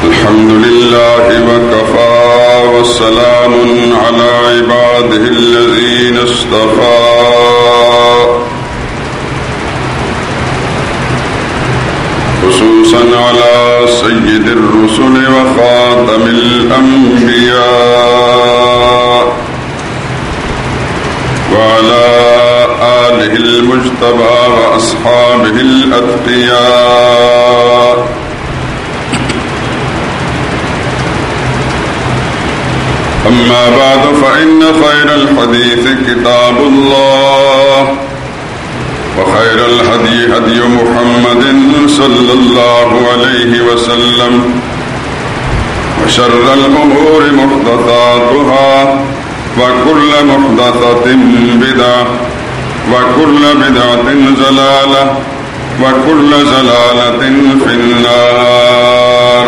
الحمد لله وكفى والسلام على عباده الذين اصطفى خصوصا على سيد الرسل وخاتم الأنبياء وعلى آله المجتبى وأصحابه الأتقياء. أما بعد فإن خير الحديث كتاب الله وخير الهدي هدي محمد صلى الله عليه وسلم وشر الأمور محدثاتها وكل محدثة بدعة وكل بدعة ضلالة وكل ضلالة في النار.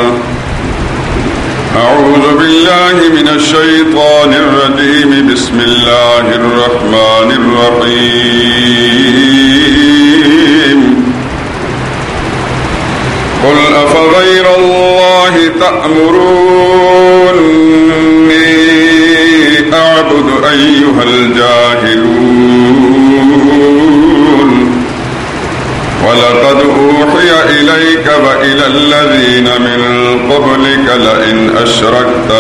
أعوذ بالله من الشيطان الرجيم. بسم الله الرحمن الرحيم. قل أفغير الله تأمروني أعبد أيها الجاهلون ولقد أوحي إليك وإلى الذين من قبلك لئن أشركت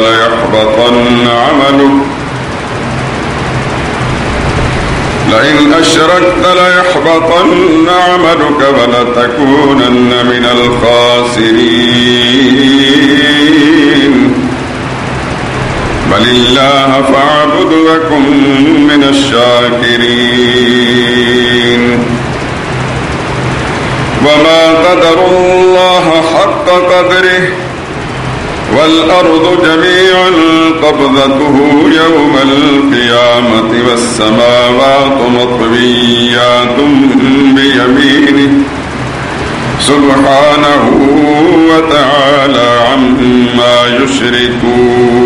ليحبطن عملك ولتكونن من الخاسرين. بل الله فاعبد وكن من الشاكرين. وما قدر الله حق قدره والأرض جميعا قبضته يوم القيامة والسماوات مطويات بيمينه سبحانه وتعالى عما يشركون.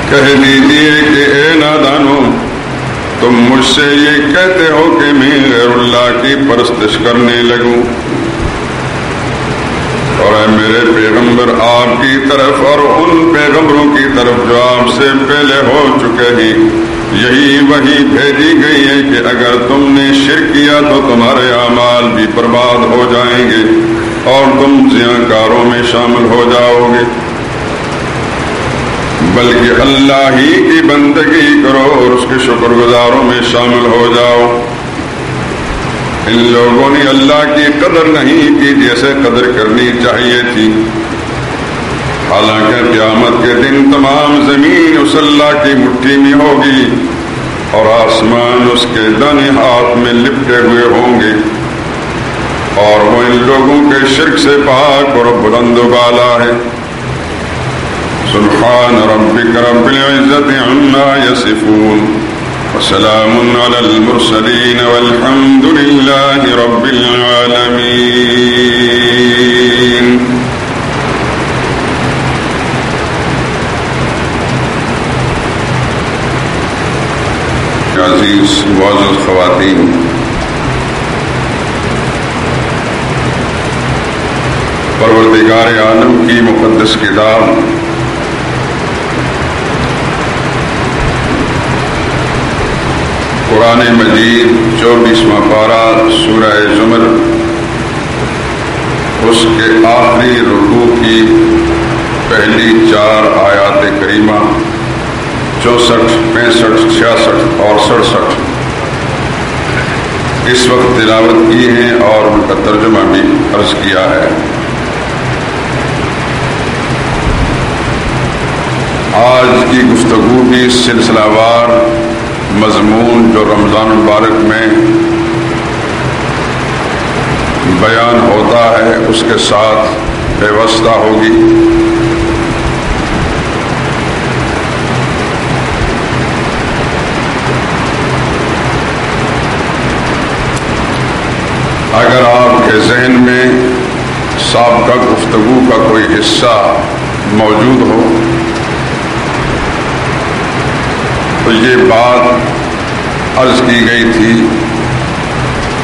کہہ دیجئے کہ اے نادانو، تم مجھ سے یہ کہتے ہو کہ میں غیر اللہ کی پرستش کرنے لگوں، اور اے میرے پیغمبر آپ کی طرف اور ان پیغمبروں کی طرف جو آپ سے پہلے ہو چکے ہیں یہی وحی بھیجی گئی ہے کہ اگر تم نے شرک کیا تو تمہارے اعمال بھی برباد ہو جائیں گے اور تم زیانکاروں میں شامل ہو جاؤ گے، بلکہ اللہ ہی کی بندگی کرو اور اس کے شکر گزاروں میں شامل ہو جاؤ۔ ان لوگوں نے اللہ کی قدر نہیں کی جیسے قدر کرنی چاہیے تھی، حالانکہ قیامت کے دن تمام زمین اس اللہ کی مٹھی میں ہوگی اور آسمان اس کے دائیں ہاتھ میں لپٹے ہوئے ہوں گے، اور وہ ان لوگوں کے شرک سے پاک اور بلند و بالا ہے۔ سبحان ربك رب العزة عما يصفون وسلام على المرسلين والحمد لله رب العالمين۔ عزیز معزز خواتین، پروردگار عالم کی مقدس کتاب قرآن مجید 24واں پارہ سورہ زمر، اس کے آخری رکوع کی پہلی 4 آیات کریمہ 64، 65، 66 اور 67 اس وقت تلاوت کی ہیں اور ان کا ترجمہ بھی عرض کیا ہے۔ آج کی گفتگو بھی سلسلہ وار مضمون جو رمضان مبارک میں بیان ہوتا ہے اس کے ساتھ پیوستہ ہوگی۔ اگر آپ کے ذہن میں سابقہ گفتگو کا کوئی حصہ موجود ہو تو یہ بات عرض کی گئی تھی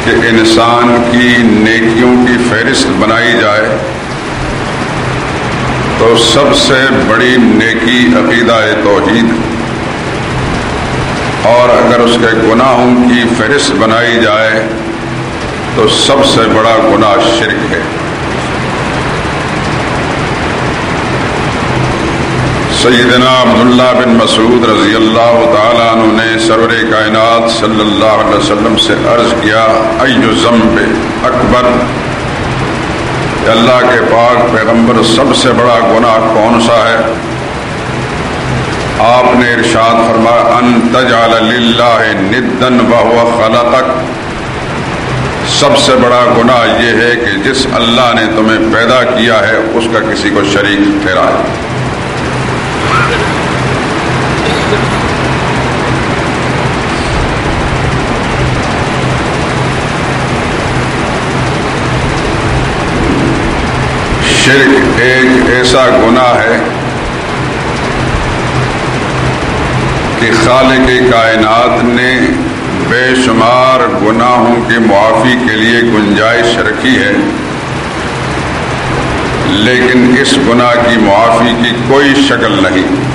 کہ انسان کی نیکیوں کی فہرست بنائی جائے تو سب سے بڑی نیکی عقیدہ توحید، اور اگر اس کے گناہوں کی فہرست بنائی جائے تو سب سے بڑا گناہ شرک ہے۔ سیدنا عبداللہ بن مسعود رضی اللہ تعالیٰ عنہ نے سرور کائنات صلی اللہ علیہ وسلم سے عرض کیا، ایو ذنب اکبر، کہ اللہ کے پاک پیغمبر سب سے بڑا گناہ کون سا ہے؟ آپ نے ارشاد فرمایا، ان تجعل للہ ندا وہو خلقک، سب سے بڑا گناہ یہ ہے کہ جس اللہ نے تمہیں پیدا کیا ہے اس کا کسی کو شریک ٹھہرائے۔ شرک ایک ایسا گناہ ہے کہ خالق کائنات نے بے شمار گناہوں کی معافی کے لیے گنجائش رکھی ہے، لیکن اس گناہ کی معافی کی کوئی شکل نہیں۔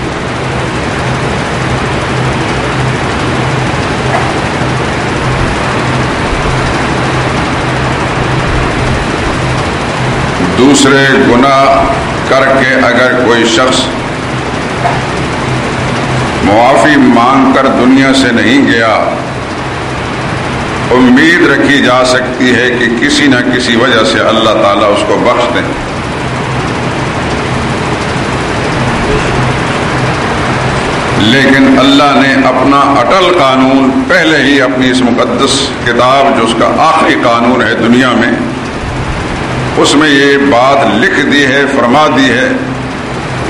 دوسرے گناہ کر کے اگر کوئی شخص معافی مانگ کر دنیا سے نہیں گیا، امید رکھی جا سکتی ہے کہ کسی نہ کسی وجہ سے اللہ تعالیٰ اس کو بخش دیں۔ لیکن اللہ نے اپنا اٹل قانون پہلے ہی اپنی اس مقدس کتاب جو اس کا آخری قانون ہے دنیا میں، اس میں یہ بات لکھ دی ہے، فرما دی ہے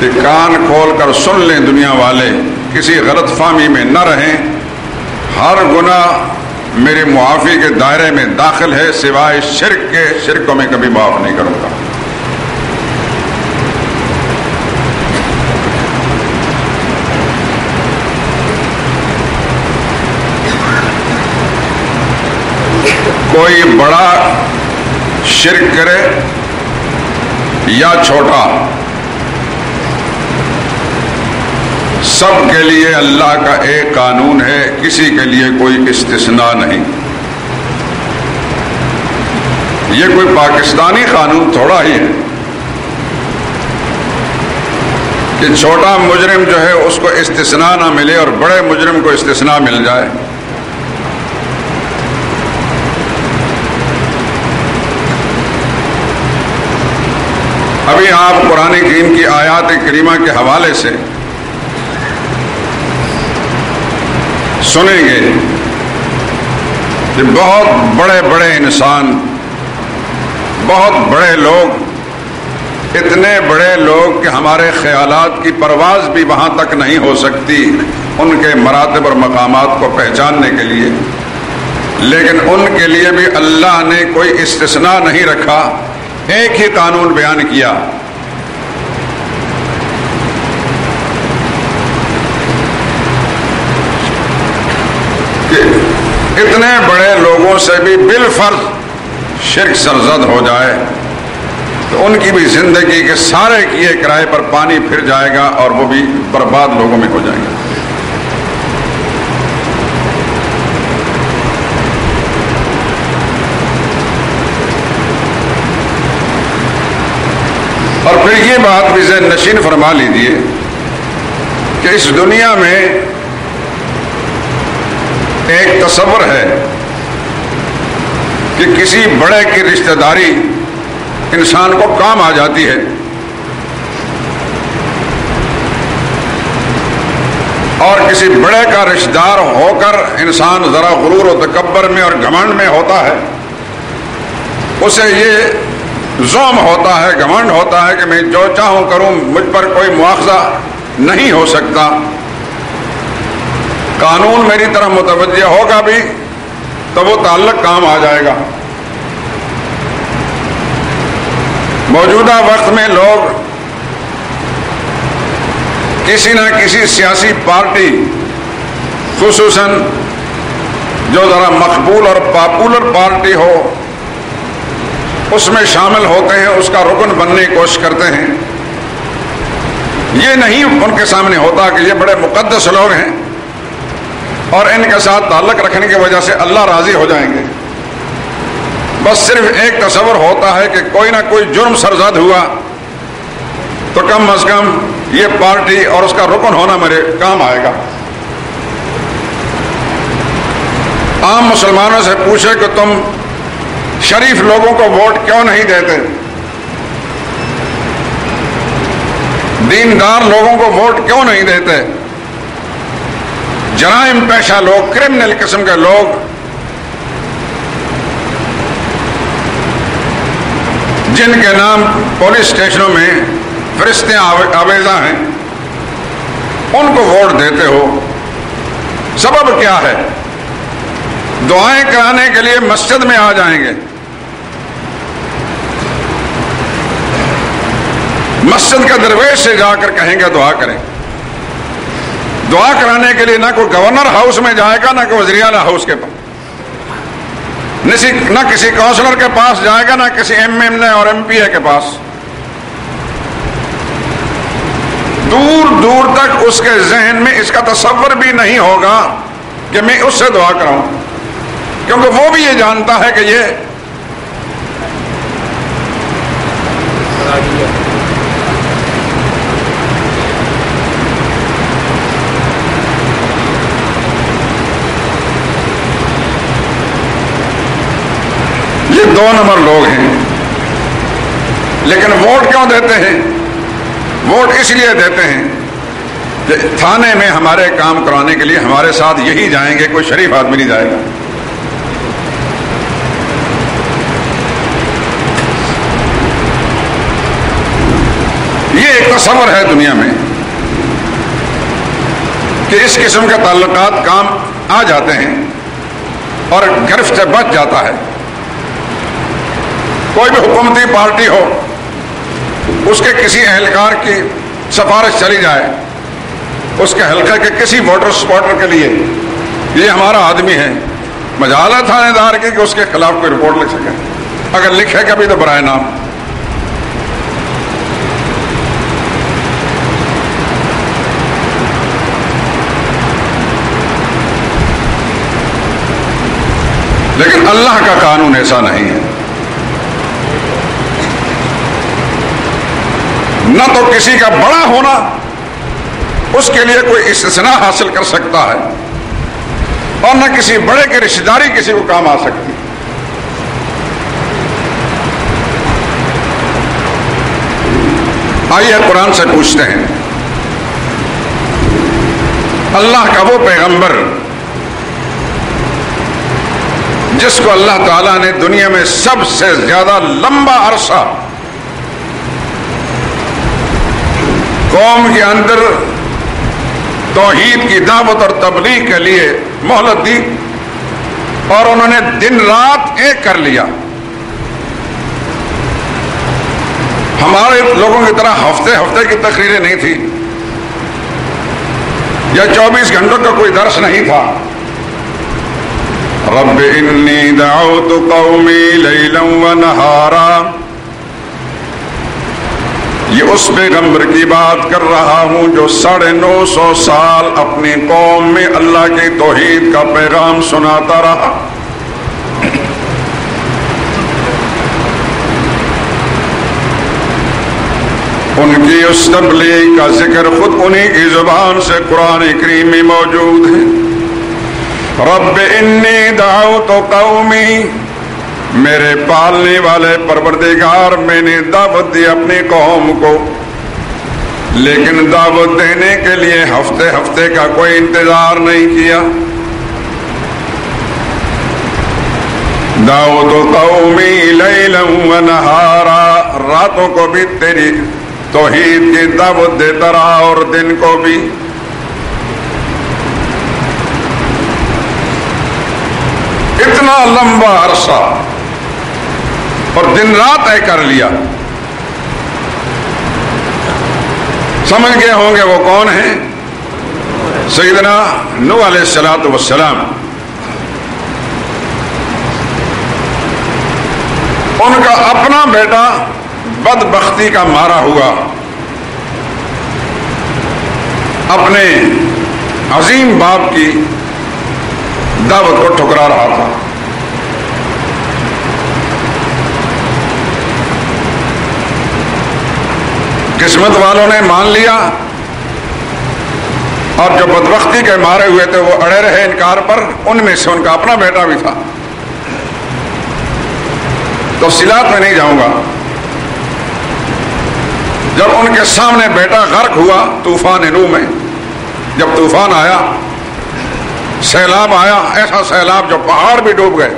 کہ کان کھول کر سن لیں دنیا والے، کسی غلط فہمی میں نہ رہیں، ہر گناہ میرے معافی کے دائرے میں داخل ہے سوائے شرک کے، شرک کو میں کبھی معاف نہیں کروں گا۔ کوئی بڑا شرک کرے یا چھوٹا، سب کے لیے اللہ کا ایک قانون ہے، کسی کے لیے کوئی استثناء نہیں۔ یہ کوئی پاکستانی قانون تھوڑا ہی ہے کہ چھوٹا مجرم جو ہے اس کو استثناء نہ ملے اور بڑے مجرم کو استثناء مل جائے۔ ابھی آپ قرآن کریم کی آیات کریمہ کے حوالے سے سنیں گے کہ بہت بڑے بڑے انسان، بہت بڑے لوگ، اتنے بڑے لوگ کہ ہمارے خیالات کی پرواز بھی وہاں تک نہیں ہو سکتی ان کے مراتب اور مقامات کو پہچاننے کے لیے، لیکن ان کے لیے بھی اللہ نے کوئی استثناء نہیں رکھا، ایک ہی قانون بیان کیا۔ کہ اتنے بڑے لوگوں سے بھی بالفرض شرک سرزد ہو جائے تو ان کی بھی زندگی کے سارے کیے کرائے پر پانی پھر جائے گا اور وہ بھی برباد لوگوں میں ہو جائیں گے۔ اور پھر یہ بات بھی ذہن نشین فرما لیجیے کہ اس دنیا میں ایک تصور ہے کہ کسی بڑے کی رشتہ داری انسان کو کام آ جاتی ہے، اور کسی بڑے کا رشتہ دار ہو کر انسان ذرا غرور و تکبر میں اور گھمنڈ میں ہوتا ہے، اسے یہ زوم ہوتا ہے، گھمنڈ ہوتا ہے کہ میں جو چاہوں کروں، مجھ پر کوئی مواخذہ نہیں ہو سکتا، قانون میری طرف متوجہ ہوگا بھی تو وہ تعلق کام آ جائے گا۔ موجودہ وقت میں لوگ کسی نہ کسی سیاسی پارٹی خصوصاً جو ذرا مقبول اور پاپولر پارٹی ہو اس میں شامل ہوتے ہیں، اس کا رکن بننے کی کوشش کرتے ہیں. یہ نہیں ان کے سامنے ہوتا کہ یہ بڑے مقدس لوگ ہیں اور ان کے ساتھ تعلق رکھنے کی وجہ سے اللہ راضی ہو جائیں گے. بس صرف ایک تصور ہوتا ہے کہ کوئی نہ کوئی جرم سرزد ہوا تو کم از کم یہ پارٹی اور اس کا رکن ہونا میرے کام آئے گا. عام مسلمانوں سے پوچھے کہ تم شریف لوگوں کو ووٹ کیوں نہیں دیتے، دیندار لوگوں کو ووٹ کیوں نہیں دیتے؟ جرائم پیشہ لوگ، کرمنل قسم کے لوگ جن کے نام پولیس اسٹیشنوں میں فرشتے آویزاں ہیں، ان کو ووٹ دیتے ہو. سبب کیا ہے؟ دعائیں کرانے کے لیے مسجد میں آ جائیں گے، مسجد کا درویش سے جا کر کہیں گے دعا کریں. دعا کرانے کے لیے نہ کوئی گورنر ہاؤس میں جائے گا، نہ کوئی وزیر اعلیٰ ہاؤس کے پاس، نہ کسی کونسلر کے پاس جائے گا، نہ کسی ایم این اے اور ایم پی اے کے پاس. دور دور تک اس کے ذہن میں اس کا تصور بھی نہیں ہوگا کہ میں اس سے دعا کراؤں، کیونکہ وہ بھی یہ جانتا ہے کہ یہ دو نمبر لوگ ہیں. لیکن ووٹ کیوں دیتے ہیں؟ ووٹ اس لیے دیتے ہیں کہ تھانے میں ہمارے کام کرانے کے لیے ہمارے ساتھ یہی جائیں گے، کوئی شریف آدمی نہیں جائے گا. یہ ایک تصور ہے دنیا میں کہ اس قسم کے تعلقات کام آ جاتے ہیں اور گرفت سے بچ جاتا ہے. کوئی بھی حکومتی پارٹی ہو، اس کے کسی اہلکار کی سفارش چلی جائے اس کے حلقے کے کسی ووٹر سپورٹر کے لیے، یہ ہمارا آدمی ہے، مجال ہے تھانے دار کی کہ اس کے خلاف کوئی رپورٹ لکھ سکے. اگر لکھے کبھی تو برائے نام. لیکن اللہ کا قانون ایسا نہیں ہے. نہ تو کسی کا بڑا ہونا اس کے لیے کوئی استثناء حاصل کر سکتا ہے، اور نہ کسی بڑے کی رشتہ داری کسی کو کام آ سکتی. آئیے قرآن سے پوچھتے ہیں، اللہ کا وہ پیغمبر جس کو اللہ تعالیٰ نے دنیا میں سب سے زیادہ لمبا عرصہ قوم کے اندر توحید کی دعوت اور تبلیغ کے لیے مہلت دی اور انہوں نے دن رات ایک کر لیا. ہمارے لوگوں کی طرح ہفتے ہفتے کی تقریریں نہیں تھی یا 24 گھنٹوں کا کوئی درس نہیں تھا. رب انی دعوت قومی لیلا ونہارا، یہ اس پیغمبر کی بات کر رہا ہوں جو 950 سال اپنی قوم میں اللہ کی توحید کا پیغام سناتا رہا. ان کی اس تبلیغ کا ذکر خود انہی کی زبان سے قرآن کریم میں موجود ہے. رب انی دعوت قومی، میرے پالنے والے پروردگار میں نے دعوت دی اپنی قوم کو، لیکن دعوت دینے کے لیے ہفتے ہفتے کا کوئی انتظار نہیں کیا. دعوت قومی لیلا ونہارا، راتوں کو بھی تیری توحید کی دعوت دیتا رہا اور دن کو بھی. اتنا لمبا عرصہ اور دن رات طے کر لیا. سمجھ گئے ہوں گے وہ کون ہیں؟ سیدنا نوح علیہ السلام ان کا اپنا بیٹا بدبختی کا مارا ہوا اپنے عظیم باپ کی دعوت کو ٹھکرا رہا تھا. قسمت والوں نے مان لیا اور جو بدبختی کے مارے ہوئے تھے وہ اڑے رہے انکار پر. ان میں سے ان کا اپنا بیٹا بھی تھا. تفصیلات میں نہیں جاؤں گا. جب ان کے سامنے بیٹا غرق ہوا طوفان نوح میں، جب طوفان آیا، سیلاب آیا، ایسا سیلاب جو پہاڑ بھی ڈوب گئے،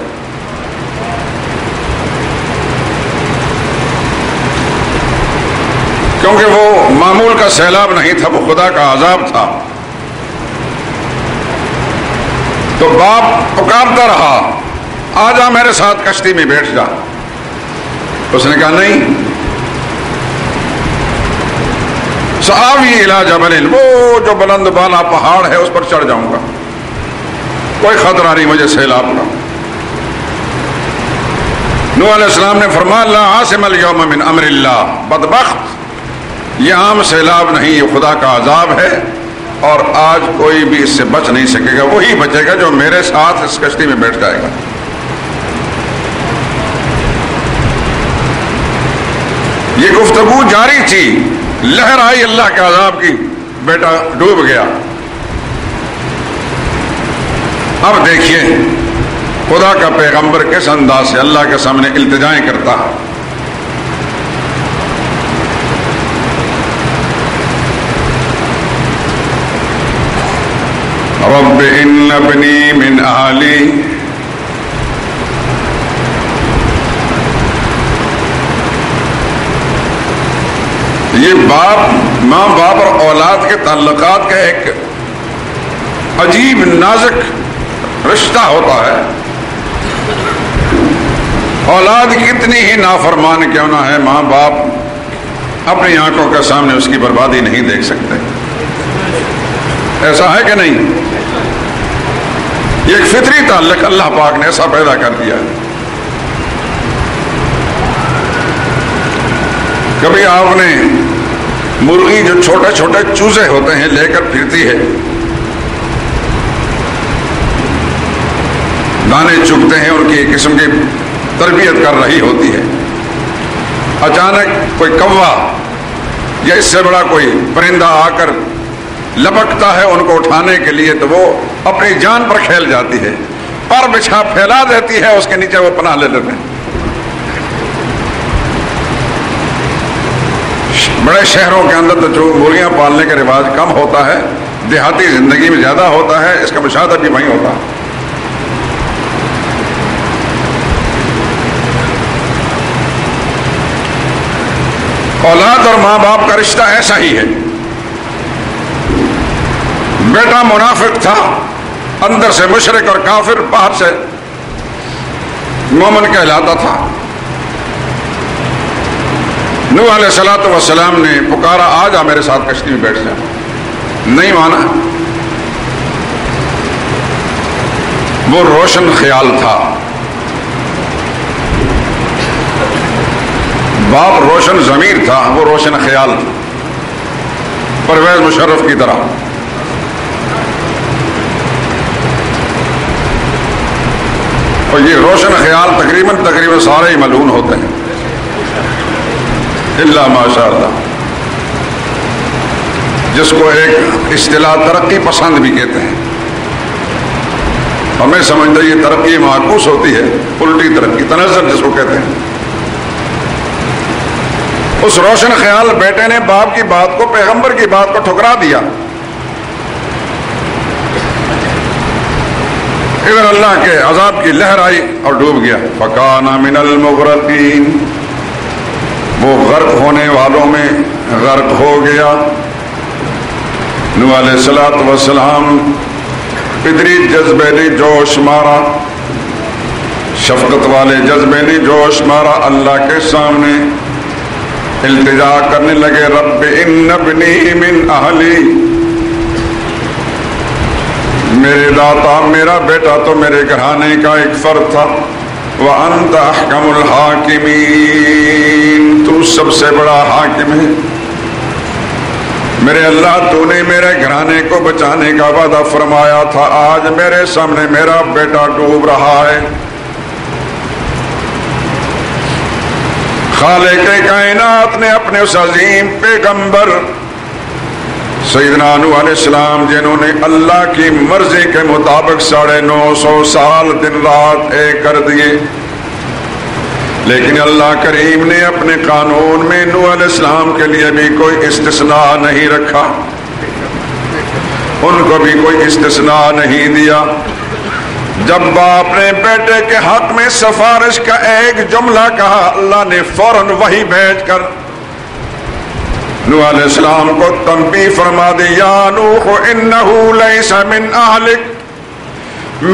کیونکہ وہ معمول کا سیلاب نہیں تھا، وہ خدا کا عذاب تھا. تو باپ پکارتا رہا، آ جا میرے ساتھ کشتی میں بیٹھ جا. اس نے کہا نہیں، سآوی الی جبل، وہ جو بلند بالا پہاڑ ہے اس پر چڑھ جاؤں گا، کوئی خطرہ نہیں مجھے سیلاب کا. نوح علیہ السلام نے فرمایا لا عاصم اليوم من امر اللہ، بدبخت، یہ عام سیلاب نہیں، یہ خدا کا عذاب ہے اور آج کوئی بھی اس سے بچ نہیں سکے گا. وہی بچے گا جو میرے ساتھ اس کشتی میں بیٹھ جائے گا. یہ گفتگو جاری تھی، لہر آئی اللہ کے عذاب کی، بیٹا ڈوب گیا. اب دیکھیے خدا کا پیغمبر کس انداز سے اللہ کے سامنے التجائیں کرتا ہے. رب ان ابنی من اہلی، یہ ماں باپ اور اولاد کے تعلقات کا ایک عجیب نازک رشتہ ہوتا ہے. اولاد کتنی ہی نافرمان کیوں نہ ہے، ماں باپ اپنی آنکھوں کے سامنے اس کی بربادی نہیں دیکھ سکتے. ایسا ہے کہ نہیں؟ یہ ایک فطری تعلق اللہ پاک نے ایسا پیدا کر دیا ہے. کبھی آپ نے مرغی جو چھوٹے چھوٹے چوزے ہوتے ہیں لے کر پھرتی ہے، دانے چگتے ہیں، ان کی ایک قسم کی تربیت کر رہی ہوتی ہے، اچانک کوئی کوا یا اس سے بڑا کوئی پرندہ آ کر لپکتا ہے ان کو اٹھانے کے لیے، تو وہ اپنی جان پر کھیل جاتی ہے، پر بچھا پھیلا دیتی ہے، اس کے نیچے وہ پناہ لے لیتے ہیں. بڑے شہروں کے اندر تو جو مرغیاں پالنے کا رواج کم ہوتا ہے، دیہاتی زندگی میں زیادہ ہوتا ہے، اس کا مشاہدہ بھی وہیں ہوتا ہے. اولاد اور ماں باپ کا رشتہ ایسا ہی ہے. بیٹا منافق تھا، اندر سے مشرک اور کافر، باہر سے مومن کہلاتا تھا. نوح علیہ السلام نے پکارا آ جا میرے ساتھ کشتی میں بیٹھ جا، نہیں مانا. وہ روشن خیال تھا، باپ روشن ضمیر تھا، وہ روشن خیال تھا، پرویز مشرف کی طرح. اور یہ روشن خیال تقریباً سارے ہی ملعون ہوتے ہیں الا ماشاء اللہ، جس کو ایک اصطلاح ترقی پسند بھی کہتے ہیں. اور میں سمجھتا یہ ترقی معکوس ہوتی ہے، الٹی ترقی، تنزل جس کو کہتے ہیں. اس روشن خیال بیٹے نے باپ کی بات کو، پیغمبر کی بات کو ٹھکرا دیا. ادھر اللہ کے عذاب کی لہر آئی اور ڈوب گیا. فکان من المغرقین، وہ غرق ہونے والوں میں غرق ہو گیا. نوح علیہ السلام فطری جذبے نے جوش مارا، شفقت والے جذبے نے جوش مارا، اللہ کے سامنے التجا کرنے لگے. رب ان ابنی من اہلی، میرے داتا میرا بیٹا تو میرے گھرانے کا ایک فرد تھا. وَأَنْتَ أَحْكَمُ الْحَاكِمِينَ تو سب سے بڑا حاکم ہے. میرے اللہ تو نے میرے گھرانے کو بچانے کا وعدہ فرمایا تھا. آج میرے سامنے میرا بیٹا ڈوب رہا ہے. خالق کائنات نے اپنے اس عظیم پیغمبر سیدنا نوح علیہ السلام جنہوں نے اللہ کی مرضی کے مطابق 950 سال دن رات ایک کر دیے، لیکن اللہ کریم نے اپنے قانون میں نوح علیہ السلام کے لیے بھی کوئی استثناء نہیں رکھا، ان کو بھی کوئی استثناء نہیں دیا. جب باپ نے بیٹے کے حق میں سفارش کا ایک جملہ کہا، اللہ نے فوراً وحی بھیج کر نوح علیہ السلام کو تنبیہ فرما دی. یا نوح انہ لیس من اہلک،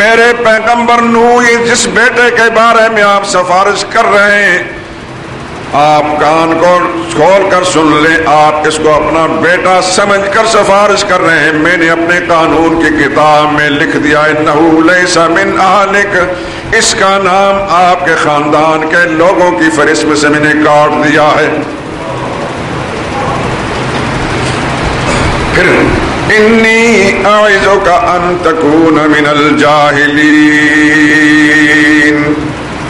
میرے پیغمبر نوح جس بیٹے کے بارے میں آپ سفارش کر رہے ہیں، آپ کان کو کھول کر سن لیں. آپ اس کو اپنا بیٹا سمجھ کر سفارش کر رہے ہیں. میں نے اپنے قانون کی کتاب میں لکھ دیا انہ لیس من اہلک، اس کا نام آپ کے خاندان کے لوگوں کی فہرست میں سے میں نے کاٹ دیا ہے. پھر انی اعظک ان تکون من الجاہلین،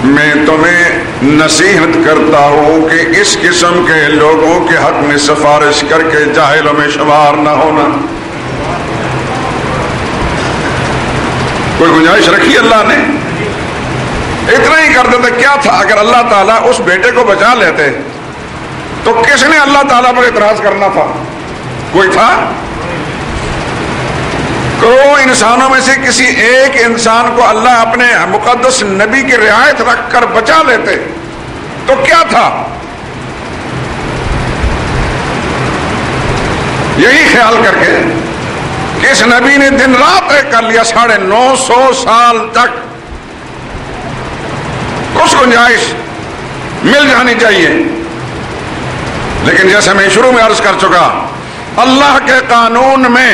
میں تمہیں نصیحت کرتا ہوں کہ اس قسم کے لوگوں کے حق میں سفارش کر کے جاہلوں میں شمار نہ ہونا. کوئی گنجائش رکھی اللہ نے؟ اتنا ہی کر دیتے. کیا تھا اگر اللہ تعالیٰ اس بیٹے کو بچا لیتے تو کس نے اللہ تعالیٰ پر اعتراض کرنا تھا؟ کوئی تھا؟ کروڑوں انسانوں میں سے کسی ایک انسان کو اللہ اپنے مقدس نبی کی رعایت رکھ کر بچا لیتے تو کیا تھا؟ یہی خیال کر کے کہ اس نبی نے دن رات ایک کر لیا 950 سال تک. کچھ گنجائش مل جانی چاہیے. لیکن جیسے میں شروع میں عرض کر چکا، اللہ کے قانون میں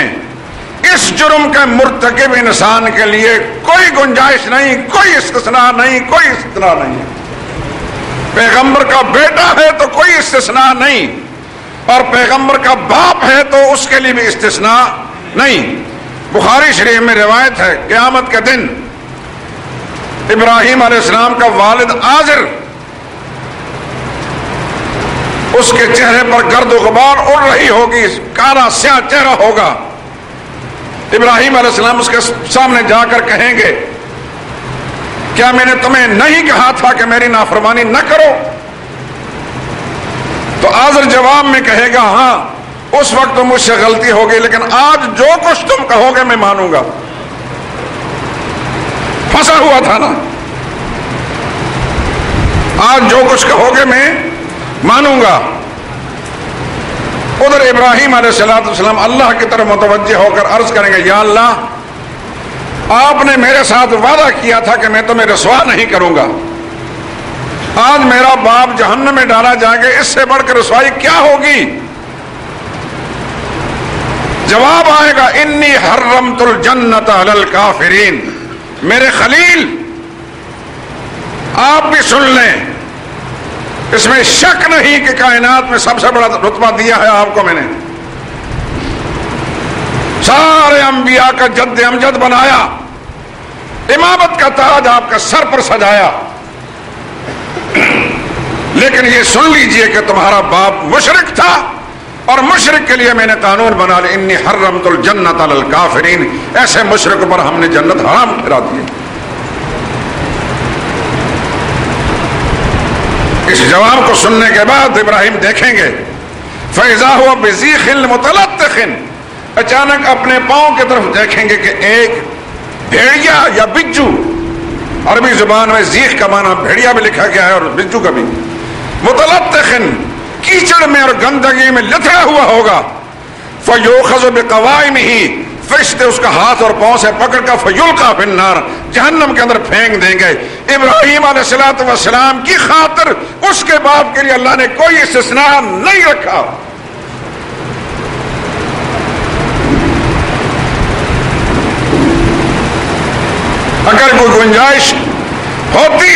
اس جرم کے مرتکب انسان کے لیے کوئی گنجائش نہیں، کوئی استثناء نہیں، کوئی استثناء نہیں. پیغمبر کا بیٹا ہے تو کوئی استثناء نہیں، اور پیغمبر کا باپ ہے تو اس کے لیے بھی استثناء نہیں. بخاری شریف میں روایت ہے قیامت کے دن ابراہیم علیہ السلام کا والد آزر، اس کے چہرے پر گرد و غبار اڑ رہی ہوگی، کالا سیاہ چہرہ ہوگا. ابراہیم علیہ السلام اس کے سامنے جا کر کہیں گے کیا میں نے تمہیں نہیں کہا تھا کہ میری نافرمانی نہ کرو؟ تو آزر جواب میں کہے گا ہاں اس وقت تو مجھ سے غلطی ہوگی، لیکن آج جو کچھ تم کہو گے میں مانوں گا. پھنسا ہوا تھا نا، آج جو کچھ کہو گے میں مانوں گا. ادھر ابراہیم علیہ السلام اللہ کی طرف متوجہ ہو کر عرض کریں گے یا اللہ، آپ نے میرے ساتھ وعدہ کیا تھا کہ میں تمہیں رسوا نہیں کروں گا. آج میرا باپ جہنم میں ڈالا جائے گا، اس سے بڑھ کر رسوائی کیا ہوگی؟ جواب آئے گا انی حرمت الجنت علی الکافرین. میرے خلیل آپ بھی سن لیں، اس میں شک نہیں کہ کائنات میں سب سے بڑا رتبہ دیا ہے آپ کو میں نے. سارے انبیاء کا جد امجد بنایا، امامت کا تاج آپ کا سر پر سجایا، لیکن یہ سن لیجئے کہ تمہارا باپ مشرک تھا، اور مشرک کے لیے میں نے قانون بنا لیا انی حرمت الجنت علی الکافرین. ایسے مشرک پر ہم نے جنت حرام ٹھہرا دی. اس جواب کو سننے کے بعد ابراہیم دیکھیں گے فَإِذَا هُوَ بِزِيخٍ مُتَلَطِّخٍ، اچانک اپنے پاؤں کی طرف دیکھیں گے کہ ایک بھیڑیا یا بجو، عربی زبان میں زیخ کا معنی بھیڑیا بھی لکھا گیا ہے اور بجو کا بھی، متلطخن، کیچڑ میں اور گندگی میں لتڑا ہوا ہوگا. فَيُؤْخَذُ بِقَوَائِمِهِ، فرشتے اس کا ہاتھ اور پاؤں سے پکڑ کر فَيُلْقَى فِي النَّارِ، جہنم کے اندر پھینک دیں گے. ابراہیم علیہ السلام کی خاطر اس کے باپ کے لیے اللہ نے کوئی استثناء نہیں رکھا. اگر کوئی گنجائش ہوتی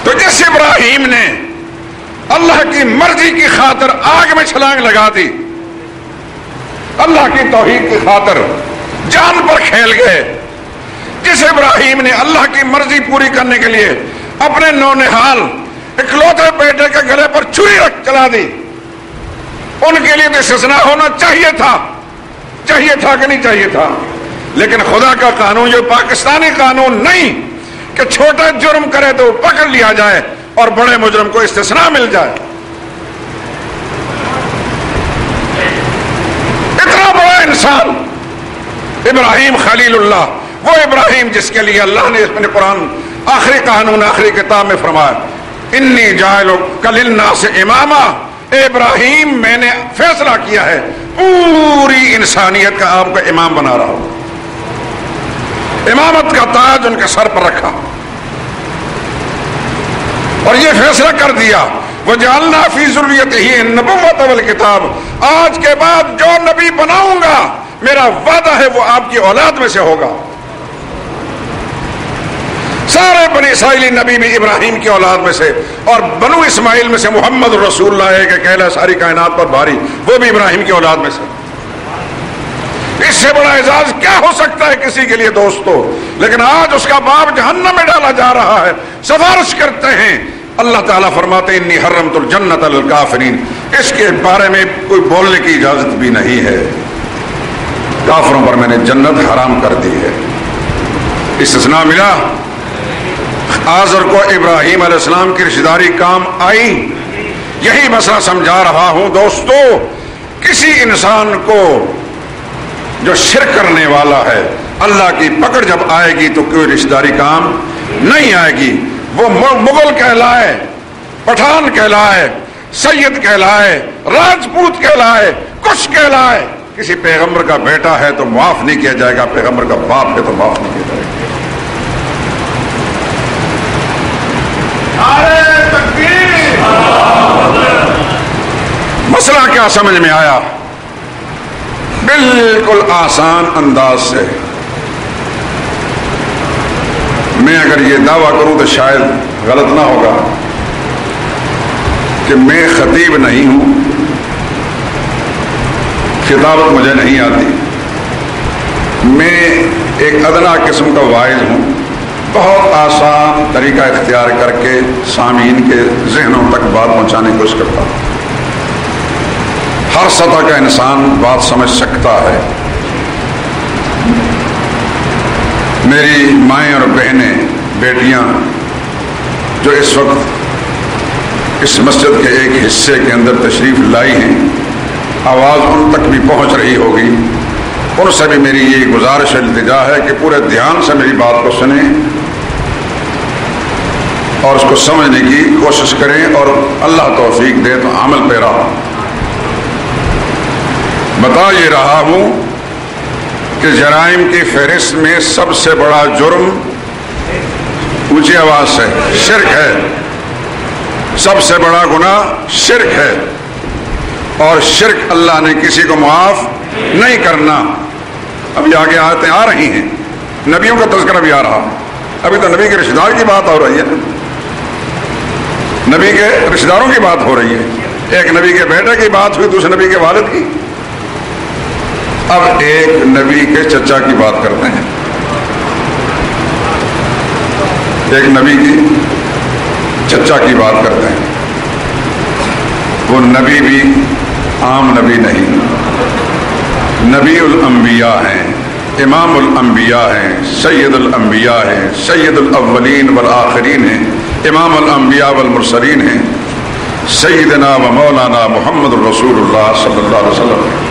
تو جس ابراہیم نے اللہ کی مرضی کی خاطر آگ میں چھلانگ لگا دی، اللہ کی توحید کی خاطر جان پر کھیل گئے، جس ابراہیم نے اللہ کی مرضی پوری کرنے کے لیے اپنے نونہال اکلوتے بیٹے کے گلے پر چھری رکھ چلا دی، ان کے لیے تو استثناء ہونا چاہیے تھا کہ نہیں چاہیے تھا؟ لیکن خدا کا قانون یہ پاکستانی قانون نہیں کہ چھوٹا جرم کرے تو پکڑ لیا جائے اور بڑے مجرم کو استثناء مل جائے۔ اتنا بڑا انسان ابراہیم خلیل اللہ، وہ ابراہیم جس کے لیے اللہ نے اپنے قرآن آخری قانون آخری کتاب میں فرمایا انی جاعلک للناس اماما، اے ابراہیم میں نے فیصلہ کیا ہے پوری انسانیت کا آپ کا امام بنا رہا ہوں، امامت کا تاج ان کے سر پر رکھا اور یہ فیصلہ کر دیا وَجَعَلْنَا فِي ذُرِّيَّتِهِ النُّبُوَّةَ وَالْكِتَابَ، آج کے بعد جو نبی بناؤں گا میرا وعدہ ہے وہ آپ کی اولاد میں سے ہوگا۔ سارے بنی اسرائیلی نبی بھی ابراہیم کی اولاد میں سے، اور بنو اسماعیل میں سے محمد رسول اللہ ایک اکیلا ساری کائنات پر بھاری، وہ بھی ابراہیم کی اولاد میں سے۔ اس سے بڑا اعزاز کیا ہو سکتا ہے کسی کے لیے دوستو؟ لیکن آج اس کا باپ جہنم میں ڈالا جا رہا ہے، سفارش کرتے ہیں۔ اللہ تعالیٰ فرماتے ہیں انی حرمت الجنت للکافرین، اس کے بارے میں کوئی بولنے کی اجازت بھی نہیں ہے، کافروں پر میں نے جنت حرام کر دی ہے۔ استثناء ملا، آزر کو ابراہیم علیہ السلام کی رشتہ داری کام آئی۔ یہی مسئلہ سمجھا رہا ہوں دوستو، کسی انسان کو جو شرک کرنے والا ہے اللہ کی پکڑ جب آئے گی تو کوئی رشتہ داری کام نہیں آئے گی۔ وہ مغل کہلائے، پٹھان کہلائے، سید کہلائے، راجپوت کہلائے، کچھ کہلائے، کسی پیغمبر کا بیٹا ہے تو معاف نہیں کیا جائے گا، پیغمبر کا باپ ہے تو معاف نہیں کیا جائے گا۔ مسئلہ کیا سمجھ میں آیا؟ بالکل آسان انداز سے میں اگر یہ دعویٰ کروں تو شاید غلط نہ ہوگا کہ میں خطیب نہیں ہوں، خطابت مجھے نہیں آتی، میں ایک ادنا قسم کا واعظ ہوں، بہت آسان طریقہ اختیار کر کے سامعین کے ذہنوں تک بات پہنچانے کی کوشش کرتا ہوں۔ ہر سطح کا انسان بات سمجھ سکتا ہے۔ میری مائیں اور بہنیں، بیٹیاں جو اس وقت اس مسجد کے ایک حصے کے اندر تشریف لائی ہیں، آواز ان تک بھی پہنچ رہی ہوگی، ان سے بھی میری یہ گزارش التجا ہے کہ پورے دھیان سے میری بات کو سنیں اور اس کو سمجھنے کی کوشش کریں، اور اللہ توفیق دے تو عمل پیرا ہوں۔ بتا یہ رہا ہوں کہ جرائم کی فہرست میں سب سے بڑا جرم، اونچی آواز سے، شرک ہے۔ سب سے بڑا گناہ شرک ہے، اور شرک اللہ نے کسی کو معاف نہیں کرنا۔ ابھی آگے آیتیں آ رہی ہیں، نبیوں کا تذکرہ بھی آ رہا، ابھی تو نبی کے رشتہ دار کی بات ہو رہی ہے، نبی کے رشتہ داروں کی بات ہو رہی ہے۔ ایک نبی کے بیٹے کی بات ہوئی، دوسرے نبی کے والد کی، اب ایک نبی کے چچا کی بات کرتے ہیں۔ ایک نبی کی چچا کی بات کرتے ہیں۔ وہ نبی بھی عام نبی نہیں، نبی الانبیاء ہیں، امام الانبیاء ہیں، سید الانبیاء ہیں، سید الاولین والآخرین ہیں، امام الانبیاء والمرسلین ہیں، سیدنا و مولانا محمد رسول اللہ صلی اللہ علیہ وسلم۔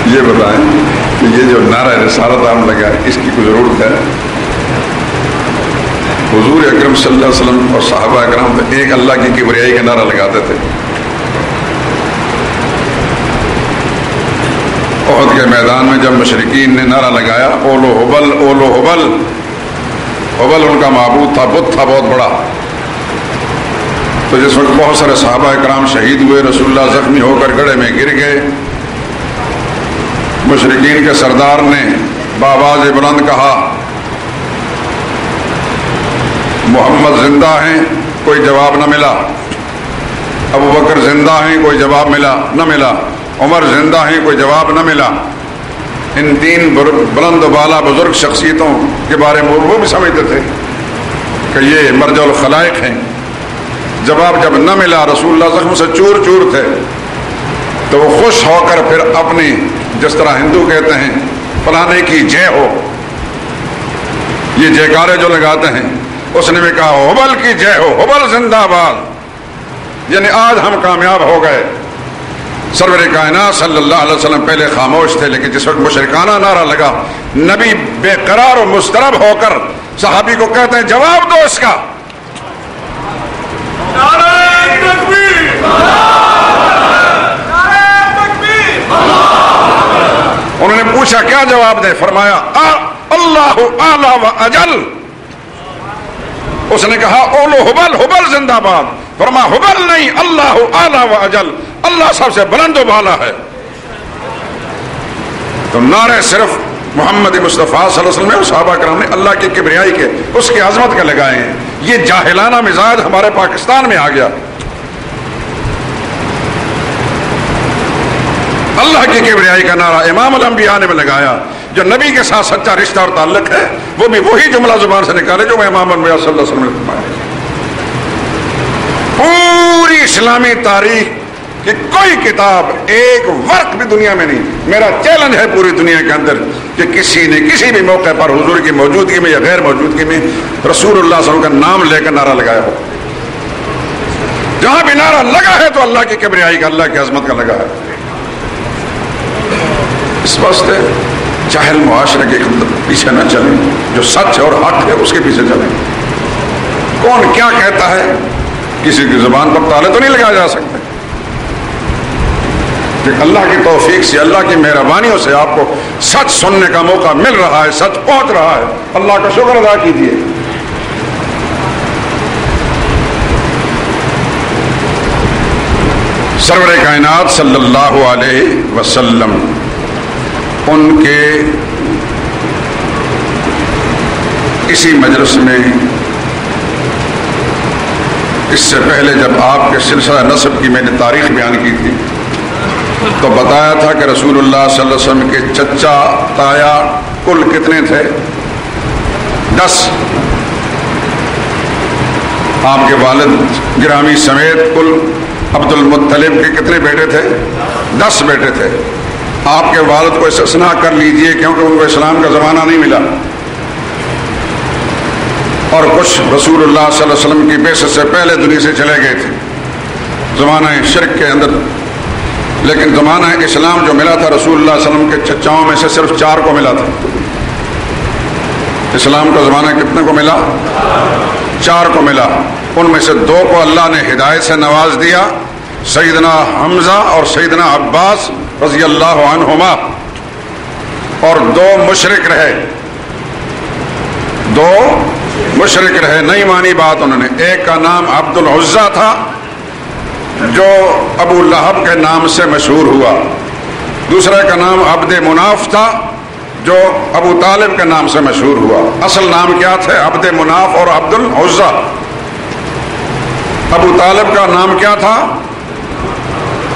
یہ بتائیں کہ یہ جو نعرہ رسالت عام لگا ہے، اس کی کوئی ضرورت ہے؟ حضور اکرم صلی اللہ علیہ وسلم اور صحابہ اکرام تو ایک اللہ کی کبریائی کا نعرہ لگاتے تھے۔ احد کے میدان میں جب مشرکین نے نعرہ لگایا اولو حبل اولو حبل، حبل ان کا معبود تھا، بت تھا بہت بڑا، تو جس وقت بہت سارے صحابہ کرام شہید ہوئے، رسول اللہ زخمی ہو کر گڑھے میں گر گئے، مشرکین کے سردار نے بآواز بلند کہا محمد زندہ ہیں، کوئی جواب نہ ملا۔ ابو بکر زندہ ہیں، کوئی جواب نہ ملا۔ عمر زندہ ہیں، کوئی جواب نہ ملا۔ ان تین بلند و بالا بزرگ شخصیتوں کے بارے میں وہ بھی سمجھتے تھے کہ یہ مرجع الخلائق ہیں۔ جواب جب نہ ملا، رسول اللہ زخم سے چور چور تھے، تو وہ خوش ہو کر پھر اپنی، جس طرح ہندو کہتے ہیں فلانے کی جے ہو، یہ جےکارے جو لگاتے ہیں، اس نے بھی کہا ہبل کی جے ہو، ہبل زندہ باد، یعنی آج ہم کامیاب ہو گئے۔ سرور کائنات صلی اللہ علیہ وسلم پہلے خاموش تھے، لیکن جس وقت مشرکانہ نعرہ لگا، نبی بے قرار و مضطرب ہو کر صحابی کو کہتے ہیں جواب دو اس کا۔ انہوں نے پوچھا کیا جواب دیں؟ فرمایا اللہ اعلی و اجل۔ اس نے کہا اولو حبل، حبل زندہ باد۔ فرمایا حبل نہیں، اللہ اعلی و اجل، اللہ سب سے بلند و بالا ہے۔ تو نعرے صرف محمد مصطفیٰ صلی اللہ علیہ وسلم اور صحابہ کرام نے اللہ کی کبریائی کے، اس کی عظمت کے لگائے ہیں۔ یہ جاہلانہ مزاج ہمارے پاکستان میں آ گیا۔ اللہ کی کبریائی کا نعرہ امام الانبیاء نے لگایا، جو نبی کے ساتھ سچا رشتہ اور تعلق ہے، وہ بھی وہی جملہ زبان سے نکالے جو میں امام الانبیاء صلی اللہ علیہ وسلم نے فرمایا۔ پوری اسلامی تاریخ کہ کوئی کتاب، ایک ورق بھی دنیا میں نہیں، میرا چیلنج ہے پوری دنیا کے اندر کہ کسی نے کسی بھی موقع پر حضور کی موجودگی میں یا غیر موجودگی میں رسول اللہ صلی اللہ علیہ وسلم کا نام لے کر نعرہ لگایا ہو۔ جہاں بھی نعرہ لگا ہے تو اللہ کی کبریائی کا، اللہ کی عظمت کا لگا ہے۔ اس واسطے جاہل معاشرے کے پیچھے نہ چلیں، جو سچ اور حق ہے اس کے پیچھے چلیں۔ کون کیا کہتا ہے کسی کی زبان پر تالے تو نہیں لگایا جا سکتے، کہ اللہ کی توفیق سے، اللہ کی مہربانیوں سے آپ کو سچ سننے کا موقع مل رہا ہے، سچ پہنچ رہا ہے، اللہ کا شکر ادا کیجیے۔ سرور کائنات صلی اللہ علیہ وسلم، ان کے اسی مجلس میں اس سے پہلے جب آپ کے سلسلہ نسب کی میں نے تاریخ بیان کی تھی تو بتایا تھا کہ رسول اللہ صلی اللہ علیہ وسلم کے چچا تایا کل کتنے تھے؟ 10۔ آپ کے والد گرامی سمیت کل عبد المطلب کے کتنے بیٹے تھے؟ 10 بیٹے تھے۔ آپ کے والد کو استثناء کر لیجئے کیونکہ ان کو اسلام کا زمانہ نہیں ملا، اور کچھ رسول اللہ صلی اللہ علیہ وسلم کی بعثت سے پہلے دنیا سے چلے گئے تھے زمانہ شرک کے اندر، لیکن زمانہ اسلام جو ملا تھا رسول اللہ صلی اللہ علیہ وسلم کے چچاؤں میں سے صرف 4 کو ملا تھا۔ اسلام کا زمانہ کتنے کو ملا؟ 4 کو ملا۔ ان میں سے 2 کو اللہ نے ہدایت سے نواز دیا، سیدنا حمزہ اور سیدنا عباس رضی اللہ عنہما، اور 2 مشرک رہے، 2 مشرک رہے، نہیں مانی بات انہوں نے۔ ایک کا نام عبد العزیٰ تھا جو ابو لہب کے نام سے مشہور ہوا، دوسرے کا نام عبد مناف تھا جو ابو طالب کے نام سے مشہور ہوا۔ اصل نام کیا تھے؟ عبد مناف اور عبد العزیٰ۔ ابو طالب کا نام کیا تھا؟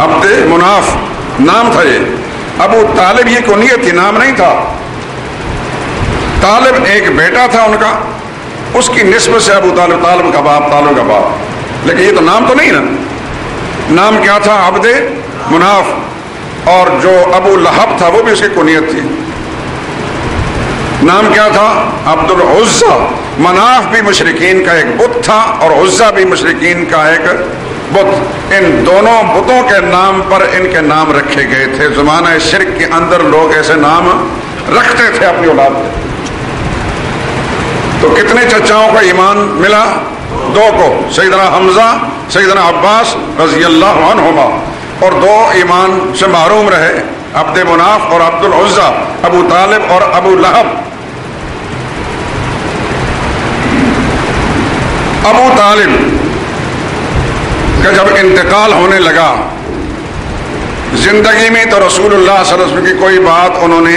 عبد مناف نام تھا یہ۔ ابو طالب یہ کنیت تھی، نام نہیں تھا۔ طالب ایک بیٹا تھا ان کا، اس کی نسبت سے ابو طالب، طالب کا باپ، طالب کا باپ، لیکن یہ تو نام تو نہیں نا۔ نام کیا تھا؟ عبد مناف، اور جو ابو لہب تھا وہ بھی اس کی کنیت تھی، نام کیا تھا؟ عبد العزیٰ۔ مناف بھی مشرکین کا ایک بت تھا اور عزیٰ بھی مشرکین کا ایک بت۔ ان دونوں بتوں کے نام پر ان کے نام رکھے گئے تھے۔ زمانہ شرک کے اندر لوگ ایسے نام رکھتے تھے اپنی اولاد کو۔ تو کتنے چچاؤں کا ایمان ملا؟ 2 کو، سیدنا حمزہ، سیدنا عباس رضی اللہ عنہما، اور 2 ایمان سے محروم رہے، عبد مناف اور عبد العزیٰ، ابو طالب اور ابو لہب۔ ابو طالب کہ جب انتقال ہونے لگا زندگی میں تو رسول اللہ صلی اللہ علیہ وسلم کی کوئی بات انہوں نے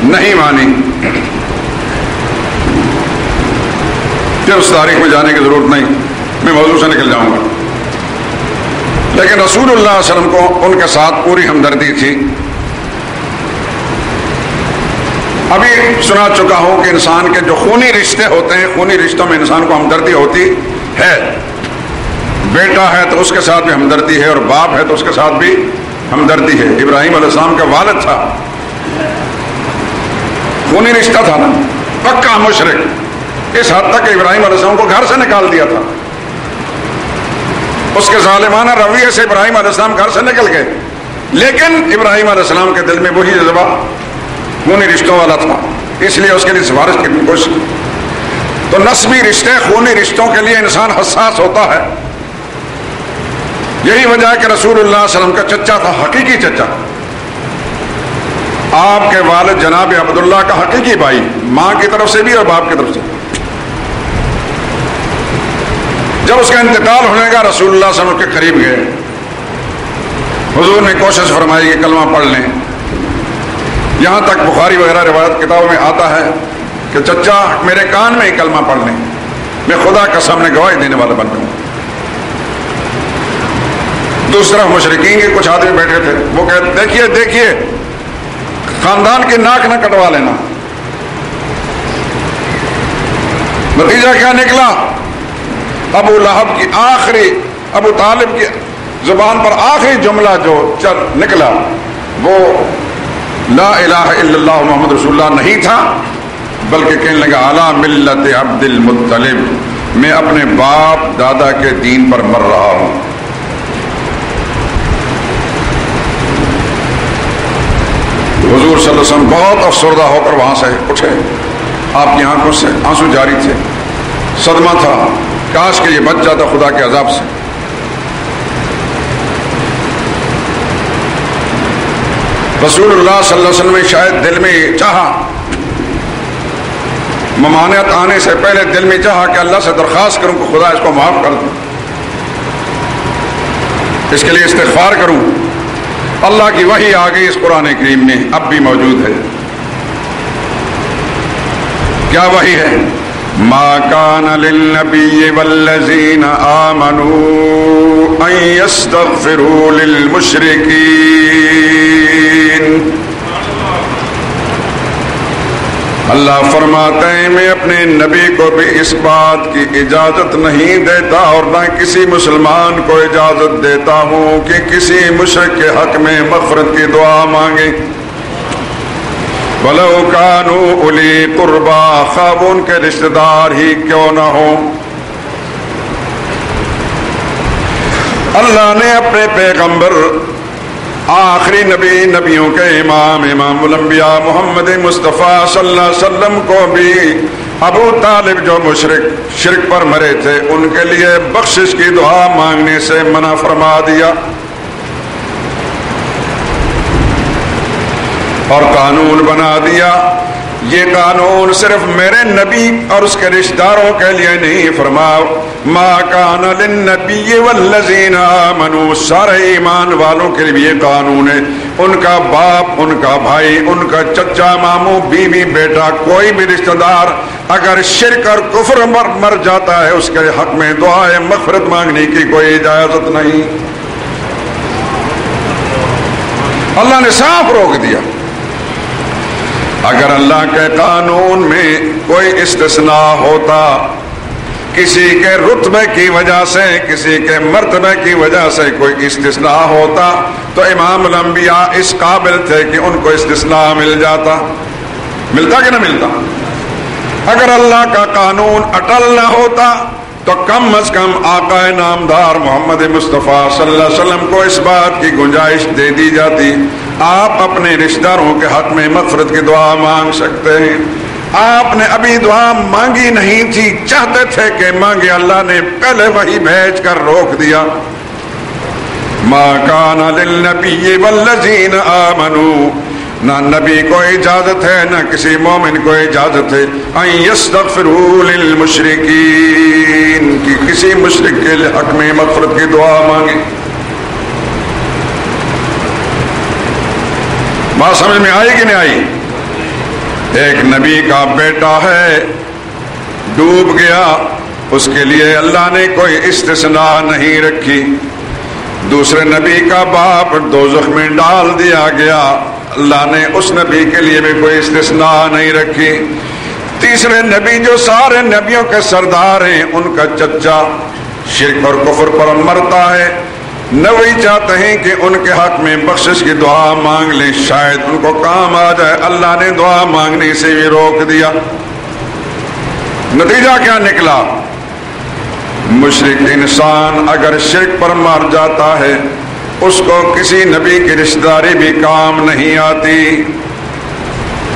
نہیں مانی، پھر اس تاریخ میں جانے کی ضرورت نہیں، میں موضوع سے نکل جاؤں گا، لیکن رسول اللہ صلی اللہ علیہ وسلم کو ان کے ساتھ پوری ہمدردی تھی۔ ابھی سنا چکا ہوں کہ انسان کے جو خونی رشتے ہوتے ہیں، خونی رشتوں میں انسان کو ہمدردی ہوتی ہے، بیٹا ہے تو اس کے ساتھ بھی ہمدردی ہے، اور باپ ہے تو اس کے ساتھ بھی ہمدردی ہے۔ ابراہیم علیہ السلام کا والد تھا، خونی رشتہ تھا نا، پکا مشرک، اس حد تک کہ ابراہیم علیہ السلام کو گھر سے نکال دیا تھا۔ اس کے ظالمانہ رویے سے ابراہیم علیہ السلام گھر سے نکل گئے، لیکن ابراہیم علیہ السلام کے دل میں وہی جذبہ خونی رشتوں والا تھا، اس لیے اس کے لیے سفارش کی کوشش کی۔ تو نسبی رشتے، خونی رشتوں کے لیے انسان حساس ہوتا ہے۔ یہی وجہ ہے کہ رسول اللہ صلی اللہ علیہ وسلم کا چچا تھا، حقیقی چچا، آپ کے والد جناب عبداللہ کا حقیقی بھائی، ماں کی طرف سے بھی اور باپ کی طرف سے۔ جب اس کا انتقال ہونے کا رسول اللہ صلی اللہ علیہ وسلم کے قریب گئے، حضور نے کوشش فرمائی کہ کلمہ پڑھ لیں، یہاں تک بخاری وغیرہ روایت کتابوں میں آتا ہے کہ چچا میرے کان میں ہی کلمہ پڑھ لیں، میں خدا کا سامنے گواہی دینے والا بن جاؤں۔ دوسرا مشرکین کے کچھ آدمی بیٹھے تھے، وہ کہتے دیکھیے دیکھیے خاندان کی ناک نہ کٹوا لینا۔ نتیجہ کیا نکلا؟ ابو لہب کی آخری، ابو طالب کی زبان پر آخری جملہ جو نکلا وہ لا الہ الا اللہ محمد رسول اللہ نہیں تھا، بلکہ کہنے لگا علی ملت عبد المطلب، میں اپنے باپ دادا کے دین پر مر رہا ہوں۔ حضور صلی اللہ علیہ وسلم بہت افسردہ ہو کر وہاں سے اٹھے، آپ کی آنکھوں سے آنسو جاری تھے، صدمہ تھا، کاش کہ یہ بچ جاتا خدا کے عذاب سے۔ رسول اللہ صلی اللہ علیہ وسلم نے شاید دل میں چاہا، ممانعت آنے سے پہلے دل میں چاہا کہ اللہ سے درخواست کروں کہ خدا اس کو معاف کر دے، اس کے لیے استغفار کروں۔ اللہ کی وحی آ گئی اس قرآن کریم میں، اب بھی موجود ہے۔ کیا وحی ہے؟ ما کان للنبی والذین آمنوا ان یستغفروا للمشرکین۔ اللہ فرماتے ہیں میں اپنے نبی کو بھی اس بات کی اجازت نہیں دیتا اور نہ کسی مسلمان کو اجازت دیتا ہوں کہ کسی مشرک کے حق میں مغفرت کی دعا مانگے، وَلَوْ كَانُوا أُولِي قُرْبَىٰ، خواہ ان کے رشتہ دار ہی کیوں نہ ہوں۔ اللہ نے اپنے پیغمبر، آخری نبی، نبیوں کے امام، امام الانبیاء محمد مصطفیٰ صلی اللہ علیہ وسلم کو بھی ابو طالب جو مشرک شرک پر مرے تھے ان کے لیے بخشش کی دعا مانگنے سے منع فرما دیا، اور قانون بنا دیا۔ یہ قانون صرف میرے نبی اور اس کے رشتہ داروں کے لیے نہیں، فرمایا ما کان للنبی والذین آمنوا، سارے ایمان والوں کے لیے یہ قانون ہے، ان کا باپ، ان کا بھائی، ان کا چچا، ماموں، بیوی، بیٹا، کوئی بھی رشتہ دار اگر شرک اور کفر مر جاتا ہے اس کے حق میں دعائے مغفرت مانگنے کی کوئی اجازت نہیں۔ اللہ نے صاف روک دیا۔ اگر اللہ کے قانون میں کوئی استثناء ہوتا، کسی کے رتبے کی وجہ سے، کسی کے مرتبے کی وجہ سے کوئی استثناء ہوتا تو امام الانبیاء اس قابل تھے کہ ان کو استثناء مل جاتا، ملتا کہ نہ ملتا؟ اگر اللہ کا قانون اٹل نہ ہوتا تو کم از کم آقا نامدار محمد مصطفیٰ صلی اللہ علیہ وسلم کو اس بات کی گنجائش دے دی جاتی، آپ اپنے رشتہ داروں کے حق میں مغفرت کی دعا مانگ سکتے ہیں۔ آپ نے ابھی دعا مانگی نہیں تھی، چاہتے تھے کہ مانگے، اللہ نے پہلے وہی بھیج کر روک دیا۔ ما کان للنبی والذین آمنوا، نہ نبی کو اجازت ہے نہ کسی مومن کو اجازت ہے ان یستغفروا للمشرکین، مشرکین کی کسی مشرک کے حق میں مغفرت کی دعا مانگے. بات سمجھ میں آئی کہ نہیں آئی؟ ایک نبی کا بیٹا ہے ڈوب گیا، اس کے لیے اللہ نے کوئی استثناء نہیں رکھی. دوسرے نبی کا باپ دوزخ میں ڈال دیا گیا، اللہ نے اس نبی کے لیے بھی کوئی استثناء نہیں رکھی. تیسرے نبی جو سارے نبیوں کے سردار ہیں، ان کا چچا شرک اور کفر پر مرتا ہے، نبی چاہتے ہیں کہ ان کے حق میں بخشش کی دعا مانگ لیں، شاید ان کو کام آ جائے. اللہ نے دعا مانگنے سے بھی روک دیا. نتیجہ کیا نکلا؟ مشرک انسان اگر شرک پر مر جاتا ہے، اس کو کسی نبی کی رشتہ داری بھی کام نہیں آتی،